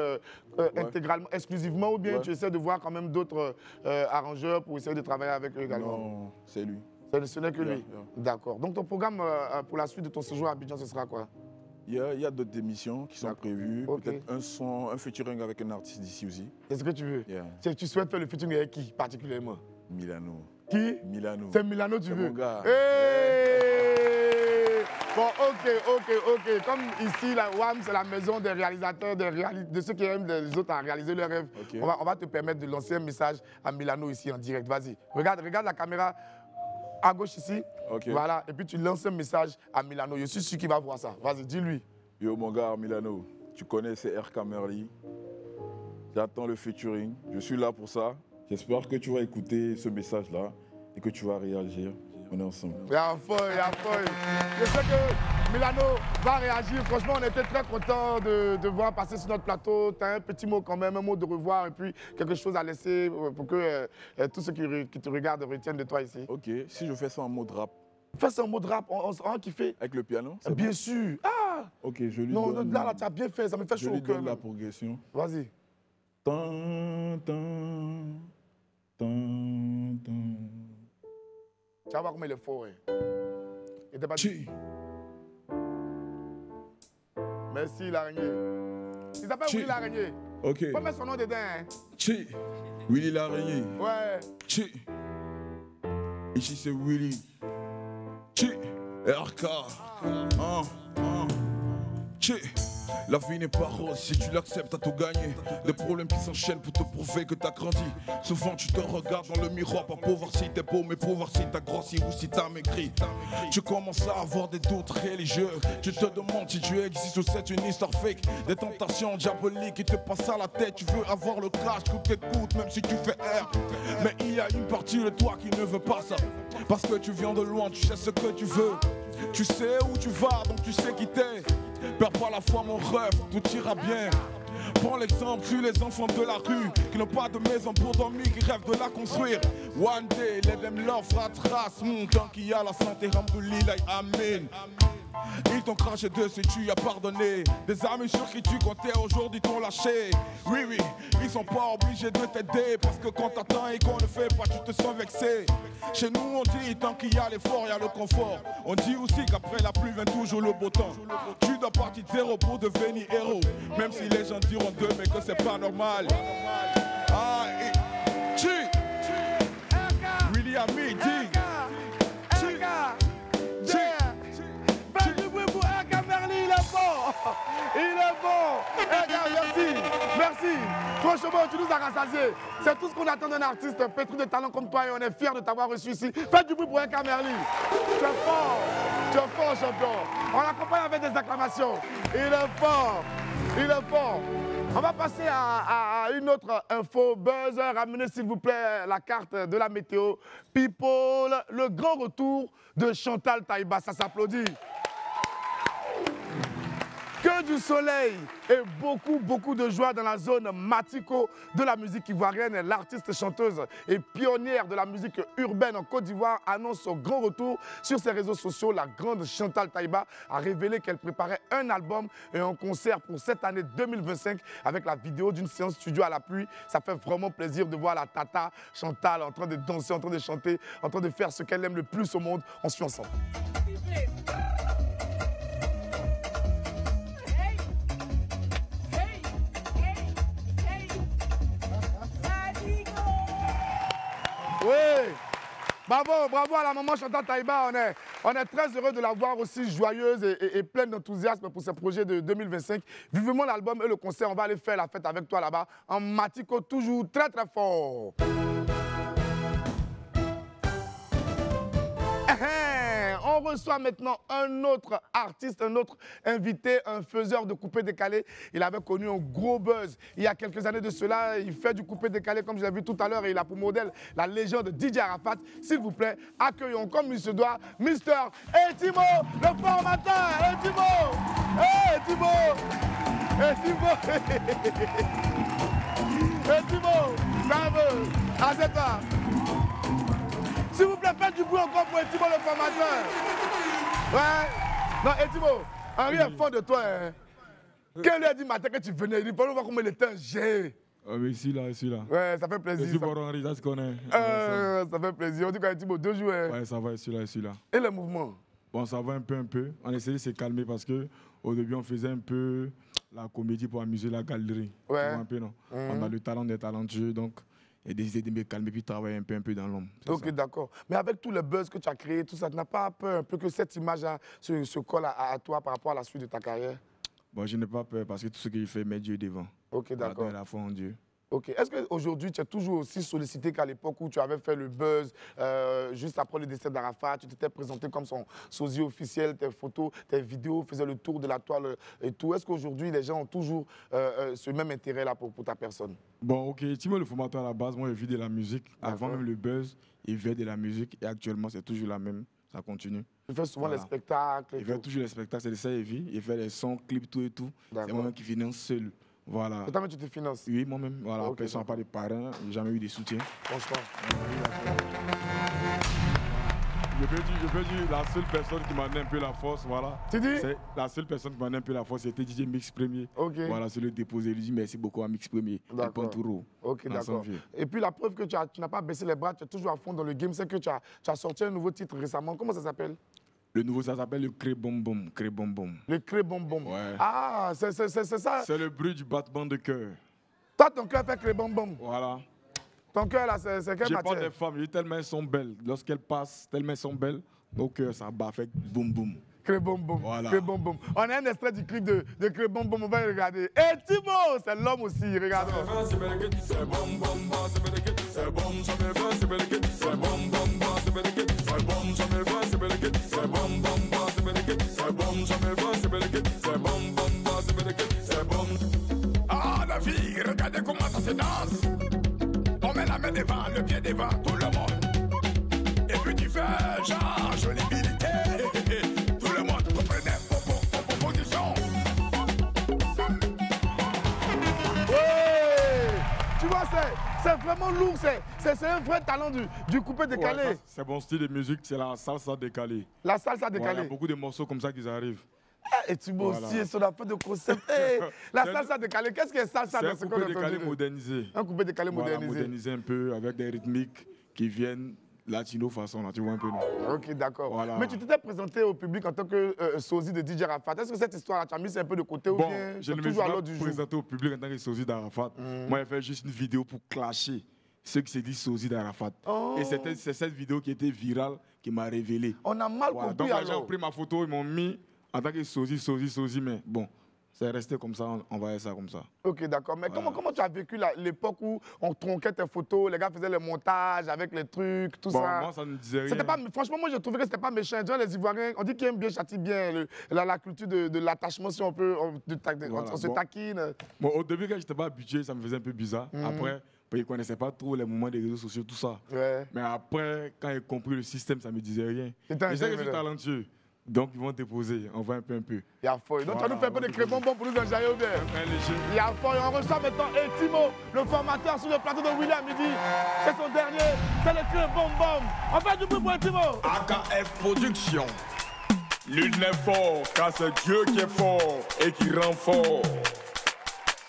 [SPEAKER 5] intégralement, exclusivement, ou bien tu essaies de voir quand même d'autres arrangeurs pour essayer de travailler avec eux également?
[SPEAKER 14] Non, c'est lui.
[SPEAKER 5] Ce n'est que lui? D'accord. Donc ton programme pour la suite de ton séjour à Abidjan, ce sera quoi?
[SPEAKER 14] Il y a d'autres émissions qui sont prévues. Peut-être un featuring avec un artiste d'ici aussi.
[SPEAKER 5] C'est ce que tu veux? Tu souhaites faire le featuring avec qui particulièrement?
[SPEAKER 14] Milano.
[SPEAKER 5] Qui?
[SPEAKER 14] Milano.
[SPEAKER 5] C'est Milano, tu veux?
[SPEAKER 14] Mon gars.
[SPEAKER 5] Bon, ok. Comme ici, la WAM, c'est la maison des réalisateurs, de ceux qui aiment les autres à réaliser leurs rêves. On va te permettre de lancer un message à Milano ici en direct. Vas-y. Regarde la caméra. À gauche ici, voilà, et puis tu lances un message à Milano. Je suis sûr qu'il va voir ça. Vas-y, dis-lui.
[SPEAKER 14] Yo mon gars, Milano, tu connais c'est RK Merli. J'attends le featuring, je suis là pour ça. J'espère que tu vas écouter ce message-là et que tu vas réagir. On est ensemble.
[SPEAKER 5] Il y a un feuille. Je sais que Milano va réagir. Franchement, on était très contents de voir passer sur notre plateau. Tu as un petit mot quand même, un mot de revoir et puis quelque chose à laisser pour que tous ceux qui te regardent retiennent de toi ici.
[SPEAKER 14] Ok, si je fais ça en mode rap.
[SPEAKER 5] Fais ça en mode rap, on sera kiffé.
[SPEAKER 14] Avec le piano?
[SPEAKER 5] Bien sûr. Ah!
[SPEAKER 14] Ok, je lui
[SPEAKER 5] donne...
[SPEAKER 14] donne...
[SPEAKER 5] Non, là, tu as bien fait, ça me fait chaud au cœur.
[SPEAKER 14] Je lui donne la progression.
[SPEAKER 5] Vas-y. Tu vas voir comment il est fort. Il était pas... Merci, l'araignée. Il s'appelle Willy l'araignée.
[SPEAKER 14] Ok.
[SPEAKER 5] Faut mettre son nom dedans.
[SPEAKER 14] Willy l'araignée.
[SPEAKER 5] Ouais.
[SPEAKER 14] Ici, c'est Willy. RK. La vie n'est pas rose, si tu l'acceptes, t'as tout gagné. Des problèmes qui s'enchaînent pour te prouver que t'as grandi. Souvent tu te regardes dans le miroir, pas pour voir si t'es beau, mais pour voir si t'as grossi ou si t'as maigri. Tu commences à avoir des doutes religieux. Tu te demandes si Dieu existe ou c'est une histoire fake. Des tentations diaboliques qui te passent à la tête. Tu veux avoir le crash, coûte que coûte, même si tu fais R. Mais il y a une partie de toi qui ne veut pas ça. Parce que tu viens de loin, tu sais ce que tu veux. Tu sais où tu vas, donc tu sais qui t'es. Perds pas la foi, mon rêve, tout ira bien. Prends l'exemple sur les enfants de la rue qui n'ont pas de maison pour dormir, qui rêvent de la construire. One day, let them love, rat race. Tant qu'il y a la santé, Ramdoulillah, amen. Ils t'ont craché dessus, tu y as pardonné. Des amis sur qui tu comptais aujourd'hui t'ont lâché. Oui, ils sont pas obligés de t'aider. Parce que quand t'attends et qu'on ne fait pas, tu te sens vexé. Chez nous on dit tant qu'il y a l'effort, il y a le confort. On dit aussi qu'après la pluie vient toujours le beau temps. Tu dois partir de zéro pour devenir héros. Même si les gens diront d'eux mais que c'est pas normal. William Midi.
[SPEAKER 5] Il est bon. Merci. Franchement, tu nous as rassasiés. C'est tout ce qu'on attend d'un artiste pétri de talent comme toi et on est fiers de t'avoir reçu ici. Faites du bruit pour RK Merli. Tu es fort, champion. On l'accompagne avec des acclamations. Il est fort. On va passer à une autre info. Buzz, ramenez s'il vous plaît la carte de la météo. People, le grand retour de Chantal Taïba, ça s'applaudit. Que du soleil et beaucoup de joie dans la zone Matiko de la musique ivoirienne. L'artiste chanteuse et pionnière de la musique urbaine en Côte d'Ivoire annonce son grand retour sur ses réseaux sociaux. La grande Chantal Taïba a révélé qu'elle préparait un album et un concert pour cette année 2025 avec la vidéo d'une séance studio à l'appui. Ça fait vraiment plaisir de voir la tata Chantal en train de danser, en train de chanter, en train de faire ce qu'elle aime le plus au monde. On suit ensemble. Bravo, bravo à la maman Chantal Taïba. On est très heureux de la voir aussi joyeuse et pleine d'enthousiasme pour ce projet de 2025. Vivement l'album et le concert. On va aller faire la fête avec toi là-bas. En Matico, toujours très très fort. On reçoit maintenant un autre artiste, un autre invité, un faiseur de coupé décalé. Il avait connu un gros buzz il y a quelques années de cela. Il fait du coupé décalé comme je l'ai vu tout à l'heure et il a pour modèle la légende DJ Arafat. S'il vous plaît, accueillons comme il se doit Mister Etimo, le formateur. Etimo, Etimo, Etimo, bravo, assieds-toi. S'il vous plaît, faites du bruit encore pour Etimo le formateur. Ouais. Non, Etimo, Henri est fond de toi. Hein. Quand il lui a dit matin que tu venais, il dit, voir comment il était un G.
[SPEAKER 15] Ah oui, celui-là.
[SPEAKER 5] Ouais, ça fait plaisir.
[SPEAKER 15] Merci pour Henri, ça se connaît.
[SPEAKER 5] Ça fait plaisir. On dit qu'Etimo, 2 jours.
[SPEAKER 15] Ouais, ça va, celui-là.
[SPEAKER 5] Et le mouvement?
[SPEAKER 15] Bon, ça va un peu. On essaie de se calmer parce qu'au début, on faisait un peu la comédie pour amuser la galerie. Ouais. Un peu, non? On a le talent des talentueux, donc... Et décider de me calmer puis travailler un peu dans l'ombre.
[SPEAKER 5] Ok, d'accord. Mais avec tout le buzz que tu as créé, tout ça, tu n'as pas peur un peu que cette image se colle à toi par rapport à la suite de ta carrière?
[SPEAKER 15] Bon, je n'ai pas peur parce que tout ce que je fais, met Dieu devant.
[SPEAKER 5] Ok, d'accord.
[SPEAKER 15] Donner la foi en Dieu.
[SPEAKER 5] Ok. Est-ce qu'aujourd'hui, tu es toujours aussi sollicité qu'à l'époque où tu avais fait le buzz, juste après le décès d'Arafat, tu t'étais présenté comme son sosie officiel, tes photos, tes vidéos faisaient le tour de la toile et tout. Est-ce qu'aujourd'hui, les gens ont toujours ce même intérêt-là pour ta personne?
[SPEAKER 15] Bon, ok. Timo, le formateur à la base, moi, je vis de la musique. Avant même le buzz, il vient de la musique et actuellement, c'est toujours la même. Ça continue.
[SPEAKER 5] Il fait souvent les spectacles.
[SPEAKER 15] Il fait toujours les spectacles, c'est de ça qu'il vit. Il fait les sons, clips, tout et tout. C'est moi-même qui finance seul. Voilà.
[SPEAKER 5] Et toi-même, tu te finances?
[SPEAKER 15] Oui, moi-même. Voilà. Okay, personne n'a pas de parrain, j'ai jamais eu de soutien.
[SPEAKER 5] Franchement.
[SPEAKER 15] Je peux dire la seule personne qui m'a donné un peu la force, voilà.
[SPEAKER 5] Tu dis?
[SPEAKER 15] La seule personne qui m'a donné un peu la force, c'était DJ Mix Premier.
[SPEAKER 5] Ok.
[SPEAKER 15] Voilà, c'est le déposé. Il lui dit merci beaucoup à Mix Premier.
[SPEAKER 5] D'accord. Ok, d'accord. Et puis la preuve que tu n'as pas baissé les bras, tu es toujours à fond dans le game, c'est que tu as sorti un nouveau titre récemment. Comment ça s'appelle?
[SPEAKER 15] Le nouveau, ça s'appelle le Cré Bom Bom. Cré Bom Bom.
[SPEAKER 5] Le Cré Bom Bom.
[SPEAKER 15] Ouais.
[SPEAKER 5] Ah, c'est ça.
[SPEAKER 15] C'est le bruit du battement de cœur.
[SPEAKER 5] Toi, ton cœur fait Cré Bom Bom.
[SPEAKER 15] Voilà.
[SPEAKER 5] Ton cœur, là, c'est quelle matière?
[SPEAKER 15] Je parle des femmes, tellement elles sont belles. Lorsqu'elles passent, tellement elles sont belles, nos cœurs, ça bat, fait boum boum.
[SPEAKER 5] Cré Bom Bom.
[SPEAKER 15] Voilà.
[SPEAKER 5] Cré Bom Bom. On a un extrait du clip de Cré Bom Bom, on va y regarder. Et Timo, c'est l'homme aussi, regarde.
[SPEAKER 13] C'est bon, c'est bon, c'est bon, c'est bon. Ah, la vie, regardez comment ça se danse. On met la main devant, le pied devant, tout le monde. Et puis tu fais genre, jolie milité. Tout le monde, vous prenez vos positions.
[SPEAKER 5] Ouais. Tu vois, c'est vraiment lourd, c'est un vrai talent du coupé décalé.
[SPEAKER 15] Ouais, c'est bon style de musique, c'est la salsa décalée.
[SPEAKER 5] La salsa décalée.
[SPEAKER 15] Il y a beaucoup de morceaux comme ça qui arrivent.
[SPEAKER 5] Et tu m'as aussi sur la fin de concept. La salsa décalée, qu'est-ce que c'est salsa?
[SPEAKER 15] C'est un coupé décalé modernisé.
[SPEAKER 5] Un coupé décalé modernisé.
[SPEAKER 15] Modernisé un peu avec des rythmiques qui viennent latino façon, là, tu vois un peu. Non?
[SPEAKER 5] Ok, d'accord.
[SPEAKER 15] Voilà.
[SPEAKER 5] Mais tu t'étais présenté au public en tant que sosie de DJ Arafat. Est-ce que cette histoire-là, tu as mis un peu de côté ou bien
[SPEAKER 15] je ne me suis pas présenté au public en tant que sosie d'Arafat. Moi, j'ai fait juste une vidéo pour clasher ceux qui se disent sosie d'Arafat. Et c'est cette vidéo qui était virale qui m'a révélé.
[SPEAKER 5] On a mal compris.
[SPEAKER 15] Donc, les gens ont pris ma photo, ils m'ont mis en tant que sosie, mais bon, c'est resté comme ça, on voyait ça comme ça.
[SPEAKER 5] Ok, d'accord. Mais comment tu as vécu l'époque où on tronquait tes photos, les gars faisaient le montage avec les trucs, tout ça?
[SPEAKER 15] Moi, ça ne disait rien.
[SPEAKER 5] Franchement, moi, je trouvais que c'était pas méchant. Tu vois, les Ivoiriens, on dit qu'ils aiment bien, châtient bien. La culture de l'attachement, si on peut, on se taquine.
[SPEAKER 15] Bon, au début, quand je n'étais pas habitué, ça me faisait un peu bizarre. Après, ils ne connaissaient pas trop les mouvements des réseaux sociaux, tout ça.
[SPEAKER 5] Ouais.
[SPEAKER 15] Mais après, quand ils ont compris le système, ça ne me disait rien. Je sais que je suis talentueux. Donc, ils vont déposer, on va un peu.
[SPEAKER 5] Il y a fort. Donc, tu vas nous faire un peu de crébonbon pour nous enjailler au bien. Il y a fort. Et on reçoit maintenant Etimo, le formateur sur le plateau de William. Il dit, c'est son dernier, c'est le crébonbon. On fait du bruit pour Etimo.
[SPEAKER 13] AKF Production. Nul n'est fort, car c'est Dieu qui est fort et qui rend fort.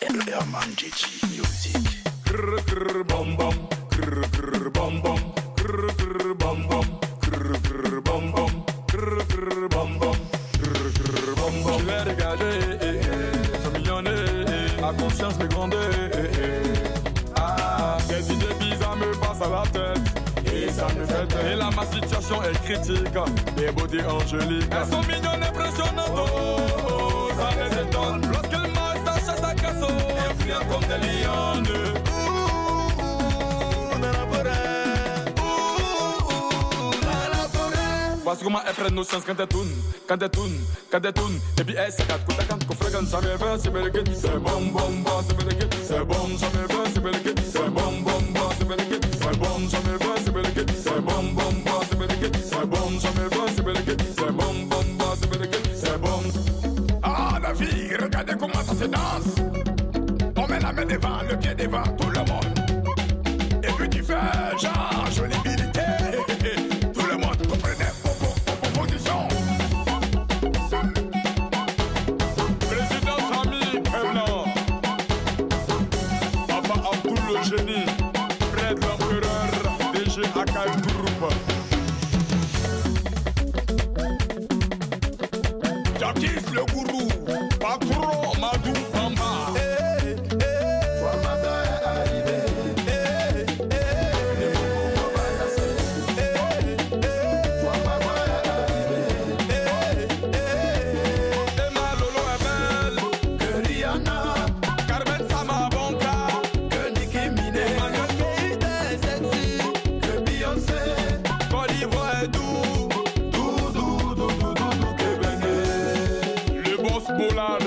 [SPEAKER 13] Herman Djidji Music. Krr krr bom bom, krr krr bom bom, krr krr bom bom, krr krr bom bom. Je l'ai regardé, sont millionnaires, à conscience me grande. Des idées bizarres me passent à la tête, et ça me fait peur. Et là ma situation est critique, des beautés angéliques. Elles sont mignonnes, impressionnantes, oh, ça les étonne. Lorsqu'elles marchent, ça chasse à casso, influent comme des lionnes. Parce que comment elles prennent nos chances quand elles tournent, quand elles tournent, quand elles tournent. Et puis elles s'écartent, quand elles cantent, qu'on fréquente, ça me va, c'est bel que c'est bon, bon, bon, c'est bel que c'est bon, ça me va, c'est bel que c'est bon, bon, bon, c'est bel que c'est bon, ça me va, c'est bel que c'est bon, bon, bon, c'est bel que c'est bon, ça me va, c'est bel que c'est bon, bon, bon, c'est bel que c'est bon. Ah la vie, regardez comment ça se danse. On met la main devant, le pied devant, tout le monde. Et puis tu fais genre jolibilité. Tout le monde comprenait. Jacques le gourou, patron Madou Bamba.
[SPEAKER 3] Formateur est arrivé. Formateur est arrivé.
[SPEAKER 13] Emma Lolo est belle.
[SPEAKER 3] Que Rihanna,
[SPEAKER 13] Carmen Samabonka,
[SPEAKER 3] que Nicki Minaj,
[SPEAKER 13] Keita est sexy,
[SPEAKER 3] que Beyoncé,
[SPEAKER 13] Côte d'Ivoire est doux,
[SPEAKER 3] doux, doux, doux, doux, doux, que Bené.
[SPEAKER 13] le boss Bolare,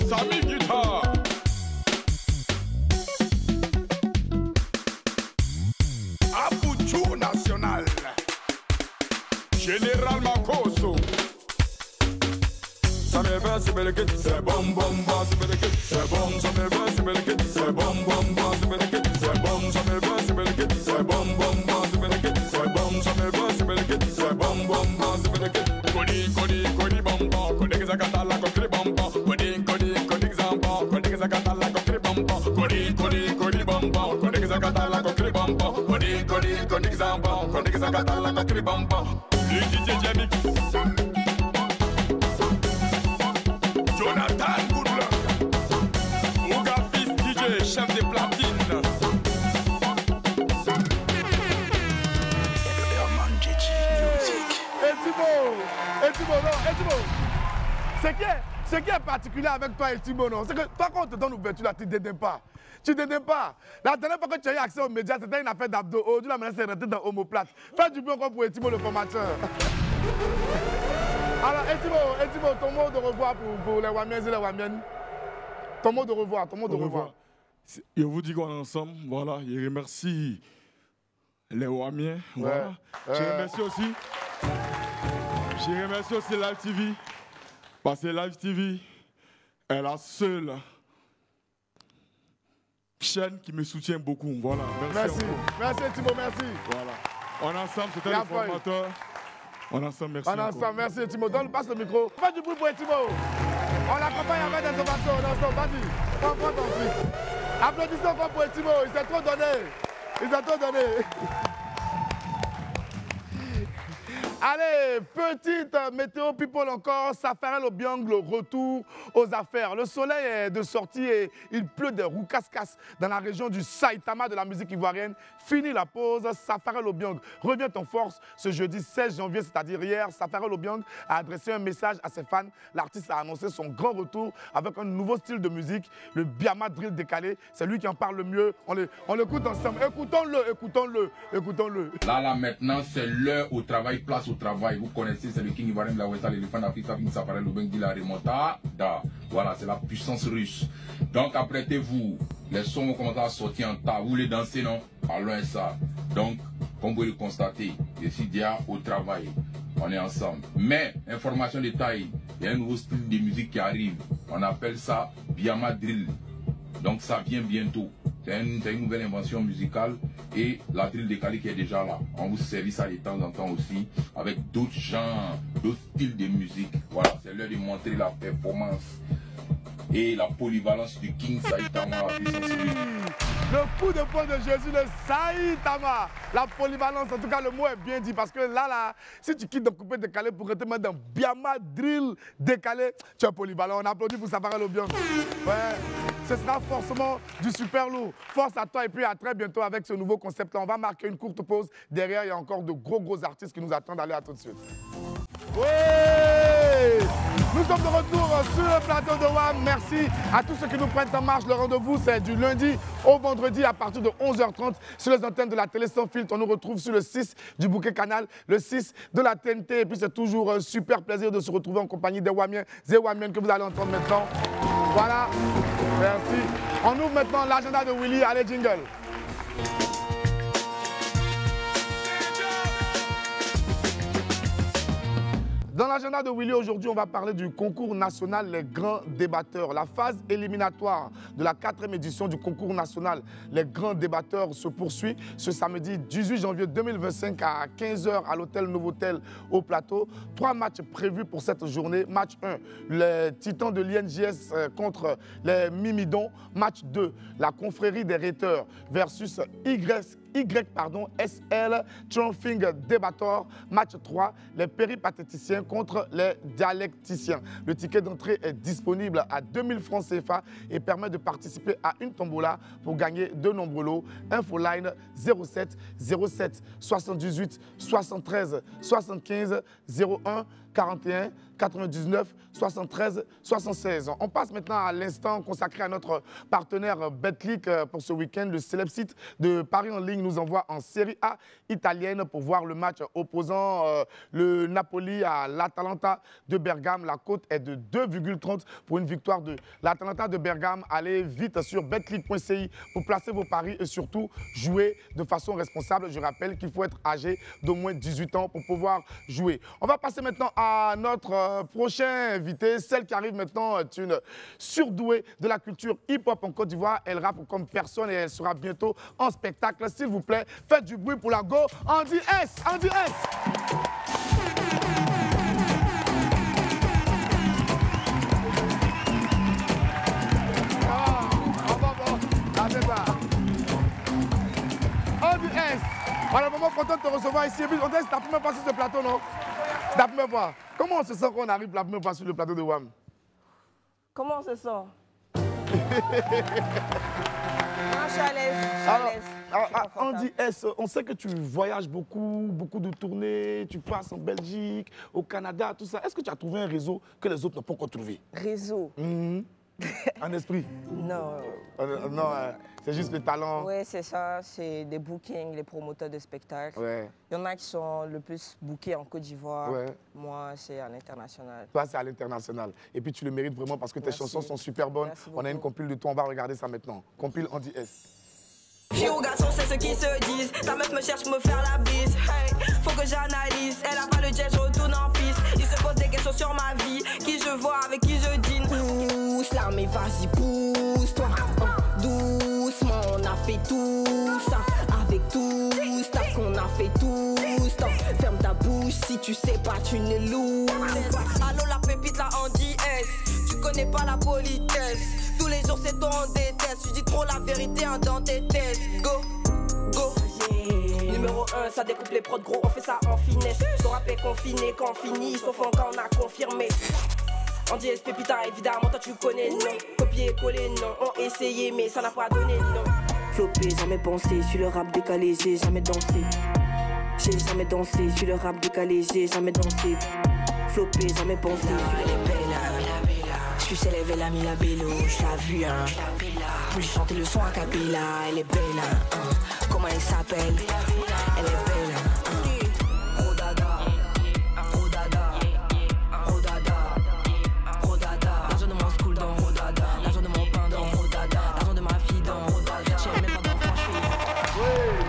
[SPEAKER 13] Sami Guitar. Abuju National, Général Makoso. Ça me va, c'est bel que c'est bon, bon, bon, c'est bel que c'est bon, ça me va, c'est bel que c'est bon, bon, bon, c'est bel que c'est bon, ça me va, c'est bel que c'est bon, bon, bon, c'est bel que c'est bon, ça me va, c'est bel que c'est bon, bon, bon, c'est bel que Kodi bombo, kodi zakata la kokri bombo, kodi zambo, kodi zakata la kokri bombo, kodi bombo, kodi zakata la kokri bombo, kodi zambo, kodi zakata la kokri bombo. DJ Jamix, Jonathan Goodluck, Ouga Fils DJ, chef des platines.
[SPEAKER 5] Etimo, ce qui est particulier avec toi, Etimo, non, c'est que toi, quand on te donne l'ouverture, là, tu ne dédaignes pas. Tu ne dédaignes pas. La dernière fois que tu as eu accès aux médias, c'était une affaire d'abdos. Aujourd'hui, la menace est rentrée dans Homoplate. Fais du bien encore pour Etimo, le formateur. Alors, Etimo, ton mot de revoir pour les Wamiens et les Wamiennes. Ton mot de revoir,
[SPEAKER 15] Je vous dis qu'on est ensemble, voilà. Je remercie les Wamiens, voilà. Je remercie aussi Live TV, parce que Live TV est la seule chaîne qui me soutient beaucoup, voilà.
[SPEAKER 5] Merci Etimo, merci.
[SPEAKER 15] Voilà. On est ensemble, c'était le formateur. On est ensemble, merci.
[SPEAKER 5] On est ensemble, merci Etimo. Passe le micro. Fais du bruit pour Etimo. On l'accompagne avec des ovations, on est ensemble, vas-y. Prends ton truc. Applaudissons encore pour Etimo, il s'est trop donné. Allez, petite météo people encore, Safarel Obiang, le retour aux affaires. Le soleil est de sortie et il pleut des roucascas dans la région du Saitama de la musique ivoirienne. Fini la pause, Safarel Obiang revient en force ce jeudi 16 janvier, c'est-à-dire hier. Safarel Obiang a adressé un message à ses fans. L'artiste a annoncé son grand retour avec un nouveau style de musique, le Biama Drill décalé. C'est lui qui en parle le mieux. On l'écoute ensemble. Écoutons-le.
[SPEAKER 16] Là, maintenant, c'est l'heure au travail, place au travail. Vous connaissez, c'est le King Ivoirien de la Ouest, l'éléphant d'Afrique, King Safarel Obiang dit la remontada. Voilà, c'est la puissance russe. Donc, apprêtez-vous. Les sons vont commencer à sortir en tas. Vous voulez danser, non? Parlons ça. Donc, comme vous pouvez le constater, je suis déjà au travail. On est ensemble. Mais, information détail, il y a un nouveau style de musique qui arrive. On appelle ça Biama Drill. Donc, ça vient bientôt. C'est une nouvelle invention musicale et la drill décalée qui est déjà là. On vous servit ça de temps en temps aussi avec d'autres genres, d'autres styles de musique. Voilà, c'est l'heure de montrer la performance et la polyvalence du King Saitama, la puissance.
[SPEAKER 5] Le coup de poing de Jésus, le Saïtama. La polyvalence, en tout cas, le mot est bien dit parce que là, si tu quittes le coupé décalé pour te mettre dans Biama drill décalé, tu es polyvalent. On applaudit pour Safara l'ambiance. Ouais, ce sera forcément du super lourd. Force à toi et puis à très bientôt avec ce nouveau concept-là. On va marquer une courte pause. Derrière, il y a encore de gros artistes qui nous attendent. Allez, à tout de suite. Oui! Nous sommes de retour sur le plateau de WAM. Merci à tous ceux qui nous prennent en marche. Le rendez-vous, c'est du lundi au vendredi à partir de 11h30 sur les antennes de la télé sans filtre. On nous retrouve sur le 6 du Bouquet Canal, le 6 de la TNT. Et puis, c'est toujours un super plaisir de se retrouver en compagnie des Wamiens, des Wamiennes que vous allez entendre maintenant. Voilà. Merci. On ouvre maintenant l'agenda de Willy. Allez, jingle. Dans l'agenda de Willy, aujourd'hui, on va parler du concours national Les Grands Débatteurs. La phase éliminatoire de la 4e édition du concours national Les Grands Débatteurs se poursuit ce samedi 18 janvier 2025 à 15h à l'hôtel Novotel au Plateau. 3 matchs prévus pour cette journée. Match 1, les Titans de l'INJS contre les Mimidons. Match 2, la confrérie des rhéteurs versus SL Trumfing Débatteur. Match 3, les péripatéticiens contre les dialecticiens. Le ticket d'entrée est disponible à 2000 francs CFA et permet de participer à une tombola pour gagner de nombreux lots. Infoline 07 07 78 73 75 01 41 99 73 76. On passe maintenant à l'instant consacré à notre partenaire Betclic pour ce week-end. Le célèbre site de Paris en ligne nous envoie en Série A italienne pour voir le match opposant le Napoli à l'Atalanta de Bergame. La cote est de 2,30 pour une victoire de l'Atalanta de Bergame. Allez vite sur betclic.ci pour placer vos paris et surtout jouer de façon responsable. Je rappelle qu'il faut être âgé d'au moins 18 ans pour pouvoir jouer. On va passer maintenant à notre prochain invité. Celle qui arrive maintenant est une surdouée de la culture hip-hop en Côte d'Ivoire. Elle rappe comme personne et elle sera bientôt en spectacle. S'il vous plaît, faites du bruit pour la go. Andy S. Andy S. Andy S. On est vraiment content de te recevoir ici. On dirait que c'est ta première fois sur ce plateau, non? C'est la première fois. Comment on se sent quand on arrive la première fois sur le plateau de WAM?
[SPEAKER 17] Comment on se sent? Je suis à l'aise.
[SPEAKER 5] Andy S, on sait que tu voyages beaucoup de tournées, tu passes en Belgique, au Canada, tout ça. Est-ce que tu as trouvé un réseau que les autres n'ont pas encore trouvé?
[SPEAKER 17] Réseau?
[SPEAKER 5] En esprit?
[SPEAKER 17] Non.
[SPEAKER 5] Non, c'est juste le talent.
[SPEAKER 17] Oui, c'est ça. C'est des bookings, les promoteurs de spectacles.
[SPEAKER 5] Ouais.
[SPEAKER 17] Il y en a qui sont le plus bookés en Côte d'Ivoire.
[SPEAKER 5] Ouais.
[SPEAKER 17] Moi, c'est à l'international.
[SPEAKER 5] Toi, c'est à l'international. Et puis, tu le mérites vraiment parce que tes chansons sont super bonnes. On a une compile de toi, on va regarder ça maintenant. Compile Andy S.
[SPEAKER 18] Fille ou garçon, c'est ce qu'ils se disent. Ta meuf me cherche pour me faire la bise. Hey, faut que j'analyse. Elle a pas le jet, je retourne en piste. Il se pose des questions sur ma vie. Qui je vois, avec qui je dîne. Pousse là, mais vas-y, pousse-toi. Doucement, on a fait tout ça. Avec tout staff qu'on a fait tout stop. Ferme ta bouche, si tu sais pas, tu ne loues. Allô, la pépite, la Andy S. Tu connais pas la politesse. Tous les jours c'est toi on déteste. Tu dis trop la vérité hein, dans tes tests. Go, go. Numéro 1, ça découpe les prods gros, on fait ça en finesse. Ton rap est confiné quand on finit, sauf quand on a confirmé. Andy S, pépita, évidemment toi tu connais non. Copier, coller non, on essayé mais ça n'a pas donné non. Flopé, jamais pensé, sur le rap décalé, j'ai jamais dansé. J'ai jamais dansé, sur le rap décalé, j'ai jamais dansé. Flopé, jamais pensé. Elle est belle, je suis célèbre, la Mila Bello, je l'ai vue, hein. Je chanter le son à Capilla, elle est belle, hein. Comment elle s'appelle? Elle est belle, hein. Rodada, Rodada, Rodada, Rodada. L'argent de mon school dans Rodada, l'argent de mon pain dans Rodada, l'argent de ma fille dans Rodada. J'ai même pas d'enfant,
[SPEAKER 5] Oui.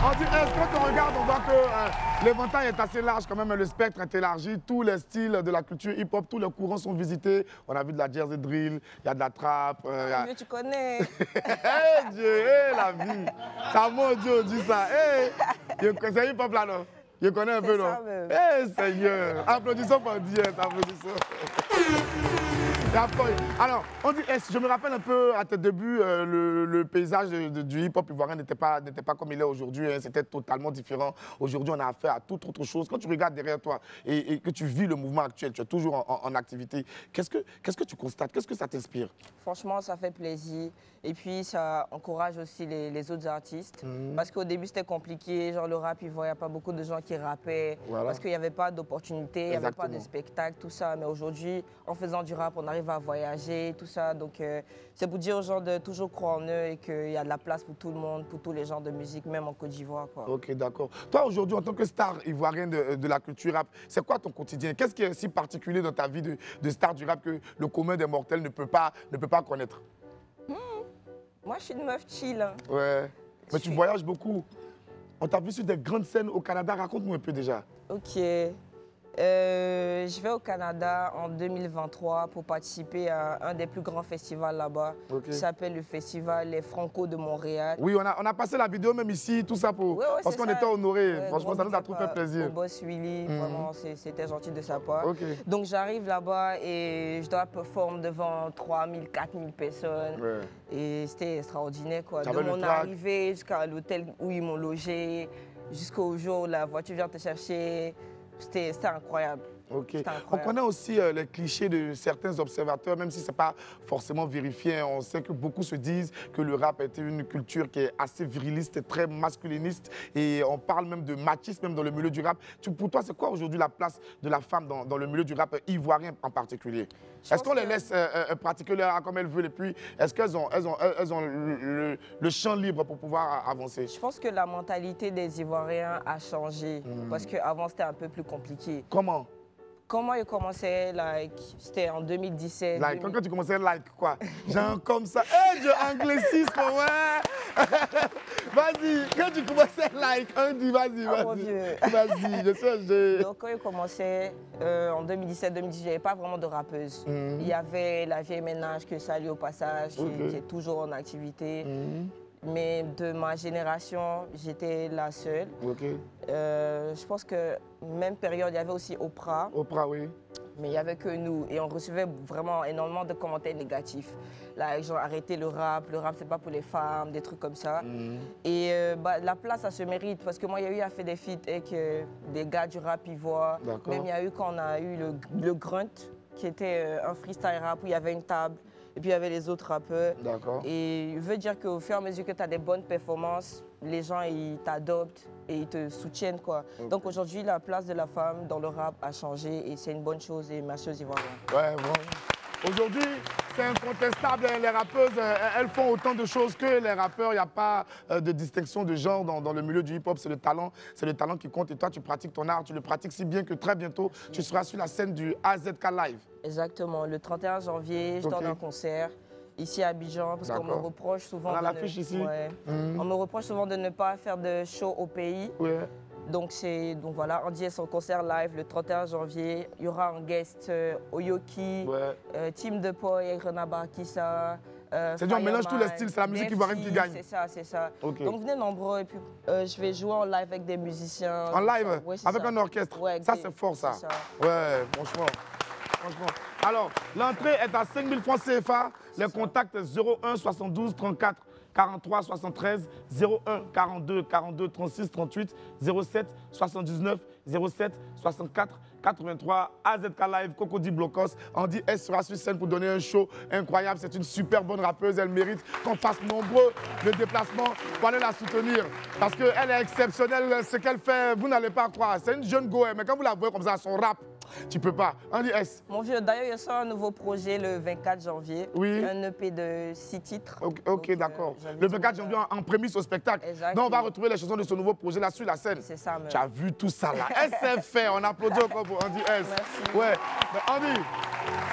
[SPEAKER 5] Andy S, quand on regarde, on voit que l'éventail est assez large quand même, le spectre est élargi, tous les styles de la culture hip-hop, tous les courants sont visités. On a vu de la jersey drill, il y a de la trap.
[SPEAKER 17] Mais tu connais.
[SPEAKER 5] Hey Dieu, hey la vie. Ça mon Dieu dit ça. Hey, c'est hip-hop là non? Je connais un peu non? Hey Seigneur. Applaudissons pour Andy S, applaudissons. Alors, on dit, je me rappelle un peu à tes débuts, le paysage du hip-hop ivoirien n'était pas comme il est aujourd'hui. Hein, c'était totalement différent. Aujourd'hui, on a affaire à toute autre chose. Quand tu regardes derrière toi et que tu vis le mouvement actuel, tu es toujours en activité. Qu'est-ce que tu constates? Qu'est-ce que ça t'inspire?
[SPEAKER 17] Franchement, ça fait plaisir. Et puis, ça encourage aussi les autres artistes. Parce qu'au début, c'était compliqué. Genre, le rap ivoirien, il n'y a pas beaucoup de gens qui rappaient. Voilà. Parce qu'il n'y avait pas d'opportunités, il n'y avait pas de spectacle, tout ça. Mais aujourd'hui, en faisant du rap, on arrive à voyager, tout ça. Donc, c'est pour dire aux gens de toujours croire en eux et qu'il y a de la place pour tout le monde, pour tous les genres de musique, même en Côte d'Ivoire.
[SPEAKER 5] Ok, d'accord. Toi, aujourd'hui, en tant que star ivoirienne de la culture rap, c'est quoi ton quotidien? Qu'est-ce qui est si particulier dans ta vie de star du rap que le commun des mortels ne peut pas connaître?
[SPEAKER 17] Moi, je suis une meuf chill. Hein.
[SPEAKER 5] Ouais, mais tu voyages beaucoup. On t'a vu sur des grandes scènes au Canada. Raconte-moi un peu déjà.
[SPEAKER 17] Ok. Je vais au Canada en 2023 pour participer à un des plus grands festivals là-bas, qui s'appelle le festival Les Franco de Montréal.
[SPEAKER 5] Oui, on a passé la vidéo même ici, tout ça, parce qu'on était honorés. Franchement, ça nous a trop fait plaisir.
[SPEAKER 17] Au boss Willy, vraiment, c'était gentil de sa part. Donc j'arrive là-bas et je dois performer devant 3000, 4000 personnes. Et c'était extraordinaire, quoi. De mon arrivée jusqu'à l'hôtel où ils m'ont logé, jusqu'au jour où la voiture vient te chercher. C'était incroyable.
[SPEAKER 5] Okay. On connaît aussi les clichés de certains observateurs, même si ce n'est pas forcément vérifié. On sait que beaucoup se disent que le rap est une culture qui est assez viriliste, très masculiniste. Et on parle même de machisme même dans le milieu du rap. Pour toi, c'est quoi aujourd'hui la place de la femme dans le milieu du rap ivoirien en particulier? Est-ce qu'on les laisse pratiquer leur art comme elles veulent et puis est-ce qu'elles ont le champ libre pour pouvoir avancer?
[SPEAKER 17] Je pense que la mentalité des Ivoiriens a changé parce qu'avant, c'était un peu plus compliqué.
[SPEAKER 5] Comment?
[SPEAKER 17] Comment il commençait, c'était en 2017.
[SPEAKER 5] Quand tu commençais, quoi? Genre comme ça. Hey, anglicisme, ouais! Vas-y, quand tu commençais, on dit, vas-y. Vas-y, je sais,
[SPEAKER 17] Donc, quand il commençait, en 2017-2018, il n'y avait pas vraiment de rappeuse. Il y avait la vieille ménage que salue au passage, qui est toujours en activité. Mais de ma génération, j'étais la seule. Je pense que même période, il y avait aussi Oprah.
[SPEAKER 5] Oprah, oui.
[SPEAKER 17] Mais il n'y avait que nous. Et on recevait vraiment énormément de commentaires négatifs. Là, genre, arrêtez le rap, c'est pas pour les femmes, des trucs comme ça. Et la place, ça se mérite. Parce que moi, il y a eu à faire des feats avec des gars du rap ivoire. Même il y a eu quand on a eu le Grunt, qui était un freestyle rap où il y avait une table. Et puis il y avait les autres rappeurs. Et je veux dire qu'au fur et à mesure que tu as des bonnes performances, les gens ils t'adoptent et ils te soutiennent, quoi. Donc aujourd'hui, la place de la femme dans le rap a changé et c'est une bonne chose et merci aux Ivoiriens.
[SPEAKER 5] Ouais, bon. Aujourd'hui, c'est incontestable. Les rappeuses, elles font autant de choses que les rappeurs. Il n'y a pas de distinction de genre dans le milieu du hip-hop. C'est le talent qui compte. Et toi, tu pratiques ton art. Tu le pratiques si bien que très bientôt, tu seras sur la scène du AZK Live.
[SPEAKER 17] Exactement. Le 31 janvier, je donne un concert ici à Abidjan parce qu'on me reproche souvent.
[SPEAKER 5] On a l'affiche ici.
[SPEAKER 17] On me reproche souvent de ne pas faire de show au pays. Donc voilà, on dit son concert live le 31 janvier. Il y aura un guest Oyoki, Team de Poi, Rena Barkissa.
[SPEAKER 5] C'est-à-dire on mélange tous les styles, c'est la musique ivoirienne qui gagne.
[SPEAKER 17] C'est ça. Donc venez nombreux et puis je vais jouer en live avec des musiciens.
[SPEAKER 5] En live? Avec un orchestre? Ça c'est fort ça. Ouais, franchement. Alors, l'entrée est à 5 000 francs CFA. Les contacts 01 72 34 43 73 01 42 42 36 38 07 79 07 64 83 AZK Live, Cocody Blocos. Andy S sera sur scène pour donner un show incroyable. C'est une super bonne rappeuse. Elle mérite qu'on fasse nombreux de déplacements pour aller la soutenir. Parce qu'elle est exceptionnelle. Ce qu'elle fait, vous n'allez pas croire. C'est une jeune goée, mais quand vous la voyez comme ça, son rap, tu peux pas. Andy S.
[SPEAKER 17] Mon vieux, d'ailleurs, il y a ça un nouveau projet le 24 janvier.
[SPEAKER 5] Oui.
[SPEAKER 17] Un EP de 6 titres.
[SPEAKER 5] Ok, d'accord. Le 24 janvier en prémisse au spectacle.
[SPEAKER 17] Exactement.
[SPEAKER 5] Donc on va retrouver les chansons de ce nouveau projet là sur la scène.
[SPEAKER 17] C'est ça, même.
[SPEAKER 5] Tu as vu tout ça là. SFR, on applaudit encore pour Andy S.
[SPEAKER 17] Merci.
[SPEAKER 5] Ouais. Mais Andy,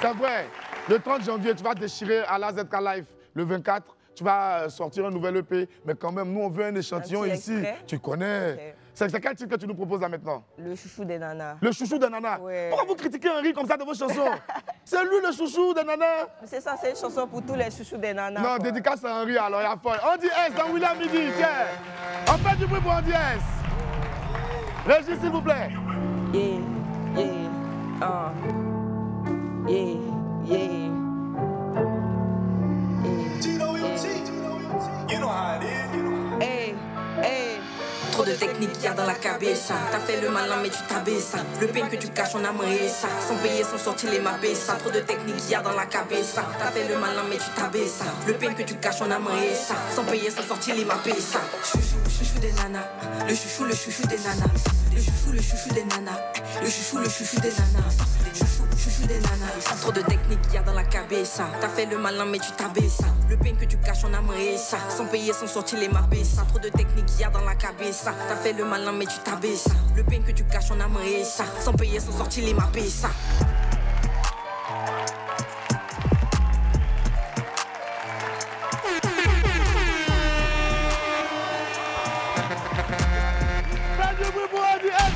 [SPEAKER 5] c'est vrai. Le 30 janvier, tu vas déchirer à la ZK Live. Le 24, tu vas sortir un nouvel EP. Mais quand même, nous, on veut un échantillon ici. Tu connais. Okay. C'est quel titre que tu nous proposes là maintenant?
[SPEAKER 17] Le chouchou des nanas.
[SPEAKER 5] Le chouchou des nanas?
[SPEAKER 17] Ouais.
[SPEAKER 5] Pourquoi vous critiquez Henri comme ça de vos chansons? C'est lui le chouchou des nanas?
[SPEAKER 17] C'est ça, c'est une chanson pour tous les chouchous des nanas.
[SPEAKER 5] Non, dédicace à Henri alors, il y a folle. Andy S dans William Midi, tiens. On fait du bruit pour Andy S. Régis, s'il vous plaît.
[SPEAKER 17] Yeah.
[SPEAKER 18] dans la cabeza. T'as fait le malin mais tu t'abaisses. Le pain que tu caches on a mangé ça. Sans payer sans sortir les mapesa. Trop de techniques y'a dans la cabeza. T'as fait le malin mais tu t'abaisses. Le pain que tu caches on a mangé ça. Sans payer sans sortir les mapesa. Chouchou des nanas. Le chouchou des nanas. Le chouchou des nanas. Le chouchou des nanas. Chouchou des nanas. Trop de techniques y'a dans la cabeza. T'as fait le malin mais tu t'abaisses. Le pain que tu caches on a mangé ça. Sans payer sans sortir les mapesa. Trop de techniques y'a dans la cabeza. T'as fait le malin mais tu t'abaisses. Le pain que tu caches on a mangé ça. Sans payer sans sortir les mapesa.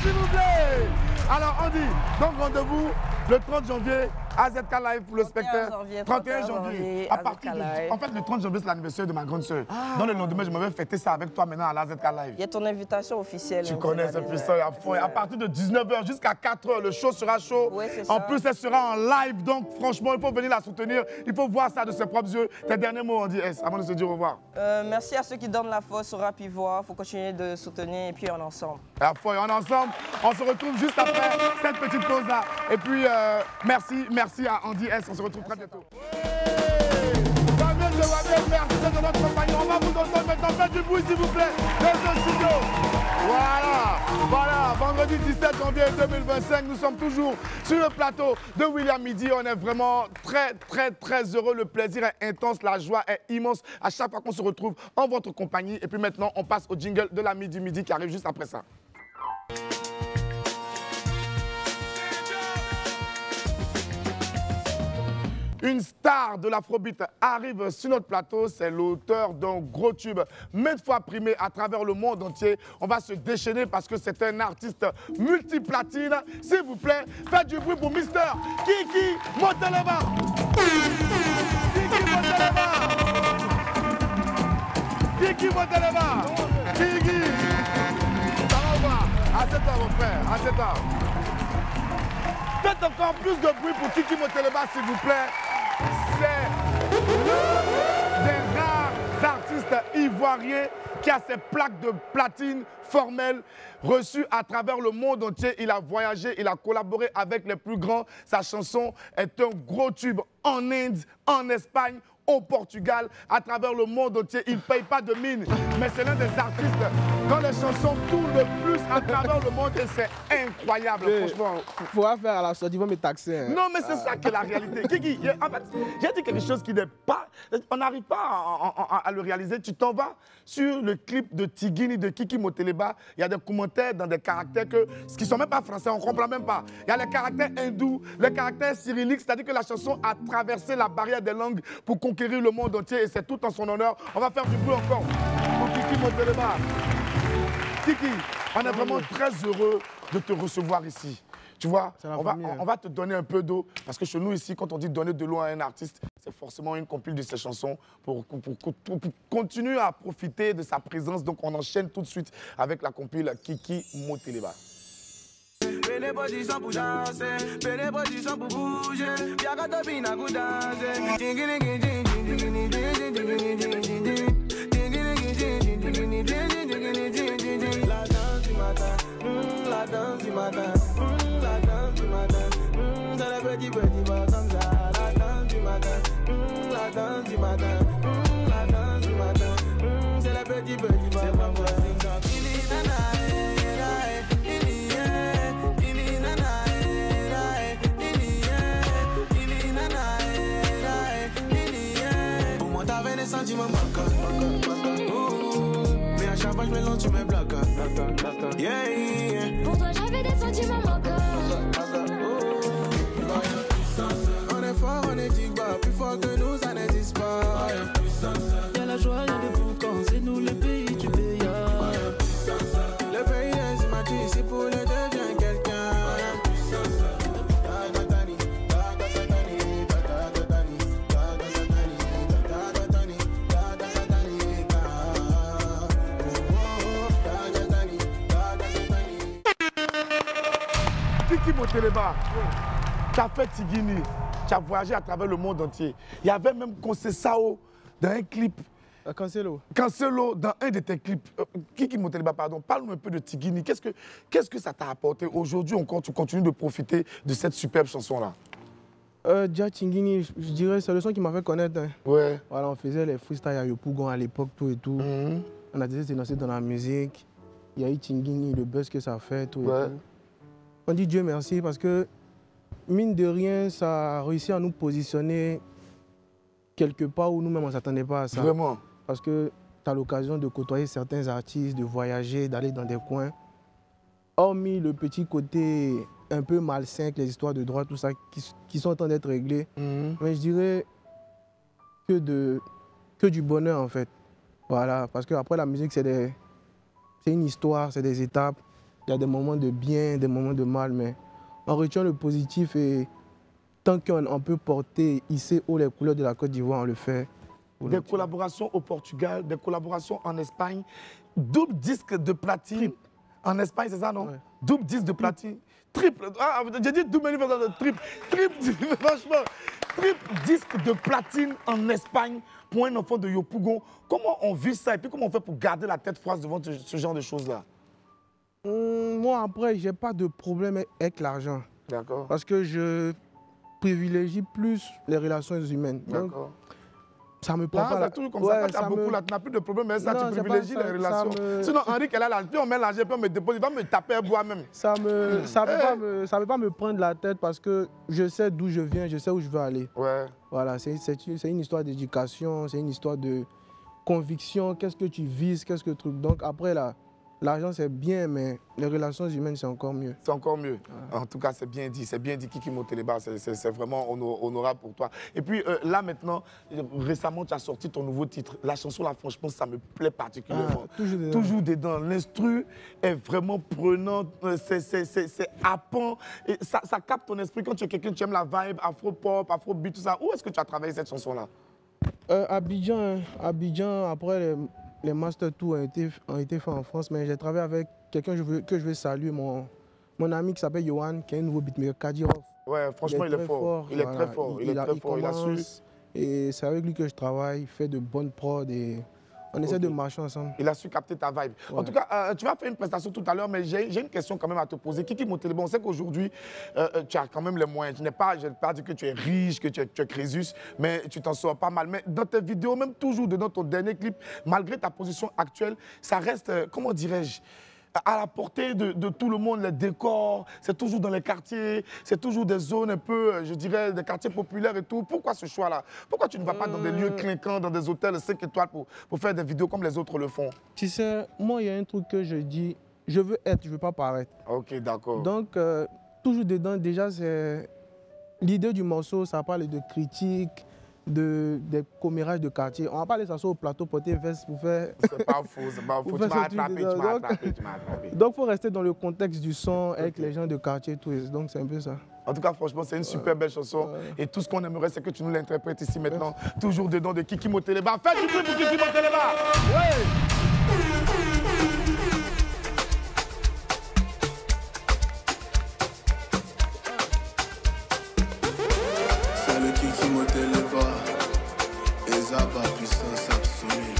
[SPEAKER 5] S'il vous plaît. Alors on dit, donc rendez-vous le 30 janvier AZK Live pour le spectacle. 31 janvier. À partir de, en fait, le 30 janvier, c'est l'anniversaire de ma grande soeur. Dans le lendemain, je me vais fêter ça avec toi maintenant à l'AZK Live.
[SPEAKER 17] Il y a ton invitation officielle.
[SPEAKER 5] Tu connais ce puissant à fond. À partir de 19h jusqu'à 4h, le show sera chaud.
[SPEAKER 17] Ouais,
[SPEAKER 5] en plus, elle sera en live. Donc, franchement, il faut venir la soutenir. Il faut voir ça de ses propres yeux. Tes derniers mots, on dit S, avant de se dire au revoir.
[SPEAKER 17] Merci à ceux qui donnent la force au Rap Ivoire. Il faut continuer de soutenir et puis on est ensemble.
[SPEAKER 5] À fond, on est ensemble. On se retrouve juste après cette petite pause-là. Et puis, merci à Andy S. On se retrouve très bientôt. Merci de notre compagnie. On va vous entendre maintenant. Faites du bruit, s'il vous plaît. Dans le studio. Voilà. Vendredi 17 janvier 2025, nous sommes toujours sur le plateau de William Midi. On est vraiment très heureux. Le plaisir est intense, la joie est immense à chaque fois qu'on se retrouve en votre compagnie. Et puis maintenant, on passe au jingle de la Midi qui arrive juste après ça. Une star de l'afrobeat arrive sur notre plateau, c'est l'auteur d'un gros tube, maintes fois primé à travers le monde entier. On va se déchaîner parce que c'est un artiste multiplatine. S'il vous plaît, faites du bruit pour Mister Kiki Moteleba. Kiki Moteleba. Kiki Moteleba. Kiki. Ça va ou pas? À 7 ans, mon frère, à 7 ans. Faites encore plus de bruit pour Kiki Moteleba, s'il vous plaît. C'est l'un des rares artistes ivoiriens qui a ses plaques de platine formelles reçues à travers le monde entier. Il a voyagé, il a collaboré avec les plus grands. Sa chanson est un gros tube en Inde, en Espagne, au Portugal, à travers le monde entier. Il ne paye pas de mine, mais c'est l'un des artistes dont les chansons tournent le plus à travers le monde et c'est incroyable, franchement.
[SPEAKER 19] Il faudra faire à la sortie, ils vont me taxer. Hein.
[SPEAKER 5] Non, mais c'est ça qui est la réalité. Kiki, en fait, j'ai dit quelque chose qui n'est pas... On n'arrive pas à le réaliser. Tu t'en vas sur le clip de Tigini de Kiki Moteleba. Il y a des commentaires dans des caractères qui ne sont même pas français, on ne comprend même pas. Il y a les caractères hindous, les caractères cyrilliques, c'est-à-dire que la chanson a traversé la barrière des langues pour conquérir le monde entier et c'est tout en son honneur. On va faire du bruit encore pour Kiki Moteleba. Kiki, on est vraiment très heureux de te recevoir ici. Tu vois, on va te donner un peu d'eau parce que chez nous ici, quand on dit donner de l'eau à un artiste, c'est forcément une compile de ses chansons pour continuer à profiter de sa présence. Donc on enchaîne tout de suite avec la compile Kiki Moteleba.
[SPEAKER 2] Pene position pour danser, pene position pour bouger. Y'a qu'à te bina pour danser. La danse du matin, la danse du matin, la danse du matin. C'est le petit pas comme ça. La danse du matin, la danse du matin, la danse du matin. C'est le petit pas comme ça. Sentiments mais à chaque fois je me lance, tu me bloques. Yeah, yeah.
[SPEAKER 20] Pour toi j'avais des sentiments
[SPEAKER 2] on est fort, on est digba, plus fort que nous, ça n'existe pas. Y'a la joie, y'a le boucan, c'est nous le pays du pays. Le pays est immature, c'est pour le devient quelqu'un.
[SPEAKER 5] Kiki Moteleba, tu as fait Tigini, tu as voyagé à travers le monde entier. Il y avait même Konsé Sao dans un clip.
[SPEAKER 19] Cancelo.
[SPEAKER 5] Cancelo, dans un de tes clips, Kiki Motelleba, pardon, parle-nous un peu de Tigini. Qu'est-ce que ça t'a apporté aujourd'hui encore? Tu continues de profiter de cette superbe chanson-là.
[SPEAKER 19] Déjà Tingini, je dirais, c'est le son qui m'a fait connaître. Hein.
[SPEAKER 5] Ouais.
[SPEAKER 19] Voilà, on faisait les freestyles à Yopougon à l'époque, tout et tout. On a décidé de se lancer dans la musique. Il y a eu Tingini, le buzz que ça a fait, tout et tout. On dit Dieu merci parce que, mine de rien, ça a réussi à nous positionner quelque part où nous-mêmes on ne s'attendait pas à ça.
[SPEAKER 5] Vraiment.
[SPEAKER 19] Parce que tu as l'occasion de côtoyer certains artistes, de voyager, d'aller dans des coins. Hormis le petit côté un peu malsain avec les histoires de droit, tout ça, qui sont en train d'être réglées. Mais je dirais que du bonheur en fait. Voilà, parce qu'après la musique, c'est une histoire, c'est des étapes. Il y a des moments de bien, des moments de mal, mais on retient le positif et tant qu'on peut porter, hisser haut les couleurs de la Côte d'Ivoire, on le fait.
[SPEAKER 5] Des collaborations au Portugal, des collaborations en Espagne, double disque de platine. En Espagne, c'est ça, non? Double disque de platine. Triple. Ah, j'ai dit double, mais triple. Franchement, triple disque de platine en Espagne pour un enfant de Yopougon. Comment on vit ça et puis comment on fait pour garder la tête froide devant ce genre de choses-là?
[SPEAKER 19] Moi, après, j'ai pas de problème avec l'argent.
[SPEAKER 5] D'accord.
[SPEAKER 19] Parce que je privilégie plus les relations humaines.
[SPEAKER 5] D'accord.
[SPEAKER 19] Ça me prend pas
[SPEAKER 5] là, toujours comme ça, quand tu n'as plus de problème, mais ça, tu privilégies les relations. Sinon, Henri, elle a là, puis on met l'argent, puis on me dépose, il va me taper à bois même.
[SPEAKER 19] Ça veut pas me prendre la tête parce que je sais d'où je viens, je sais où je veux aller.
[SPEAKER 5] Ouais.
[SPEAKER 19] Voilà, c'est une histoire d'éducation, c'est une histoire de conviction, qu'est-ce que tu vises, qu'est-ce que tu... Donc après, là, l'argent, c'est bien, mais les relations humaines, c'est encore mieux.
[SPEAKER 5] C'est encore mieux. En tout cas, c'est bien dit, Kiki Motelleba, c'est vraiment honorable pour toi. Et puis là, maintenant, récemment, tu as sorti ton nouveau titre. La chanson, là, franchement, ça me plaît particulièrement. Toujours dedans. L'instru est vraiment prenant, c'est happant. Et ça capte ton esprit quand tu es quelqu'un, tu aimes la vibe, afro-pop, afro-beat, tout ça. Où est-ce que tu as travaillé cette chanson-là?
[SPEAKER 19] Abidjan, après... Les Master Tours ont été faits en France, mais j'ai travaillé avec quelqu'un que je veux saluer, mon ami qui s'appelle Johan, qui est un nouveau beatmaker, Kadirov.
[SPEAKER 5] Ouais, franchement, il est fort. Il est très fort. Il est très fort. Il a su.
[SPEAKER 19] Et c'est avec lui que je travaille, il fait de bonnes prods et on essaie de marcher ensemble.
[SPEAKER 5] Il a su capter ta vibe. Ouais. En tout cas, tu vas faire une prestation tout à l'heure, mais j'ai une question quand même à te poser. Kiki Motelleba, on sait qu'aujourd'hui, tu as quand même les moyens. Je n'ai pas dit que tu es riche, que tu es Crésus, mais tu t'en sors pas mal. Mais dans tes vidéos, même toujours dans ton dernier clip, malgré ta position actuelle, ça reste, comment dirais-je, à la portée de tout le monde, les décors, c'est toujours dans les quartiers, c'est toujours des zones un peu, je dirais, des quartiers populaires et tout. Pourquoi ce choix-là? Pourquoi tu ne vas pas dans des lieux clinquants, dans des hôtels 5 étoiles pour faire des vidéos comme les autres le font?
[SPEAKER 19] Tu sais, moi, il y a un truc que je dis, je veux être, je ne veux pas paraître.
[SPEAKER 5] Ok, d'accord.
[SPEAKER 19] Donc, toujours dedans, déjà, c'est l'idée du morceau, ça parle de critique, des commérages de quartier. On va pas aller s'asseoir au plateau, porter veste pour faire...
[SPEAKER 5] C'est pas faux, c'est pas faux. Tu m'as attrapé.
[SPEAKER 19] Donc, il faut rester dans le contexte du son avec les gens de quartier, tout. Donc, c'est un peu ça.
[SPEAKER 5] En tout cas, franchement, c'est une super belle chanson. Et tout ce qu'on aimerait, c'est que tu nous l'interprètes ici maintenant. Toujours dedans de Kiki Motelleba. Faites du bruit pour Kiki Motelleba. Ouais.
[SPEAKER 13] Puissance absolue.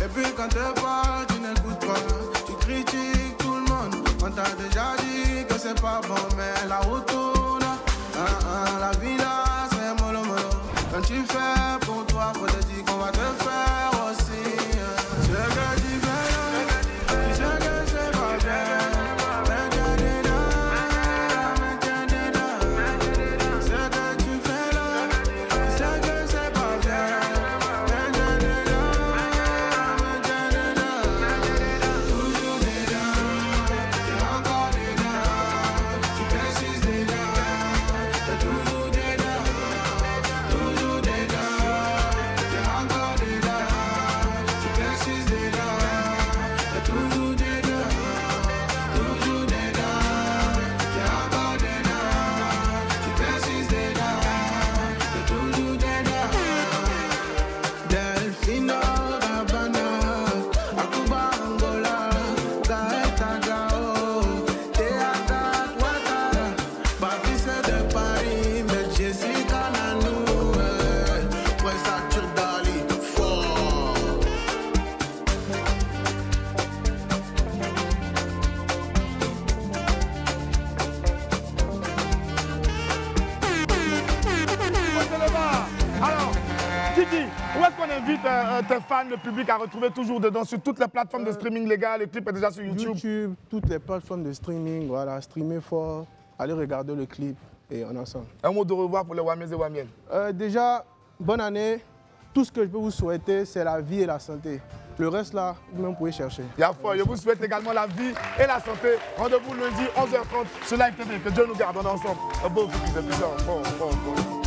[SPEAKER 13] Et puis quand tu parles, tu n'écoutes pas. Tu critiques tout le monde. On t'a déjà dit que c'est pas bon, mais la route tourne. La vie là, c'est mollo mollo. Quand tu fais pour toi, faut te dire qu'on va te faire aussi. Ce que tu fais, tu sais que c'est pas bien.
[SPEAKER 5] est-ce qu'on invite tes fans, le public, à retrouver toujours dedans sur toutes les plateformes de streaming légal? Le clip est déjà sur YouTube.
[SPEAKER 19] YouTube, toutes les plateformes de streaming, voilà, streamer fort, allez regarder le clip et on est ensemble.
[SPEAKER 5] Un mot de revoir pour les Wamiens et Wamiennes.
[SPEAKER 19] Déjà, bonne année. Tout ce que je peux vous souhaiter, c'est la vie et la santé. Le reste là, vous-même pouvez chercher.
[SPEAKER 5] Je vous souhaite également la vie et la santé. Rendez-vous lundi 11h30 sur Live TV. Que Dieu nous garde, on est ensemble. Un beau film, c'est puissant. Bon.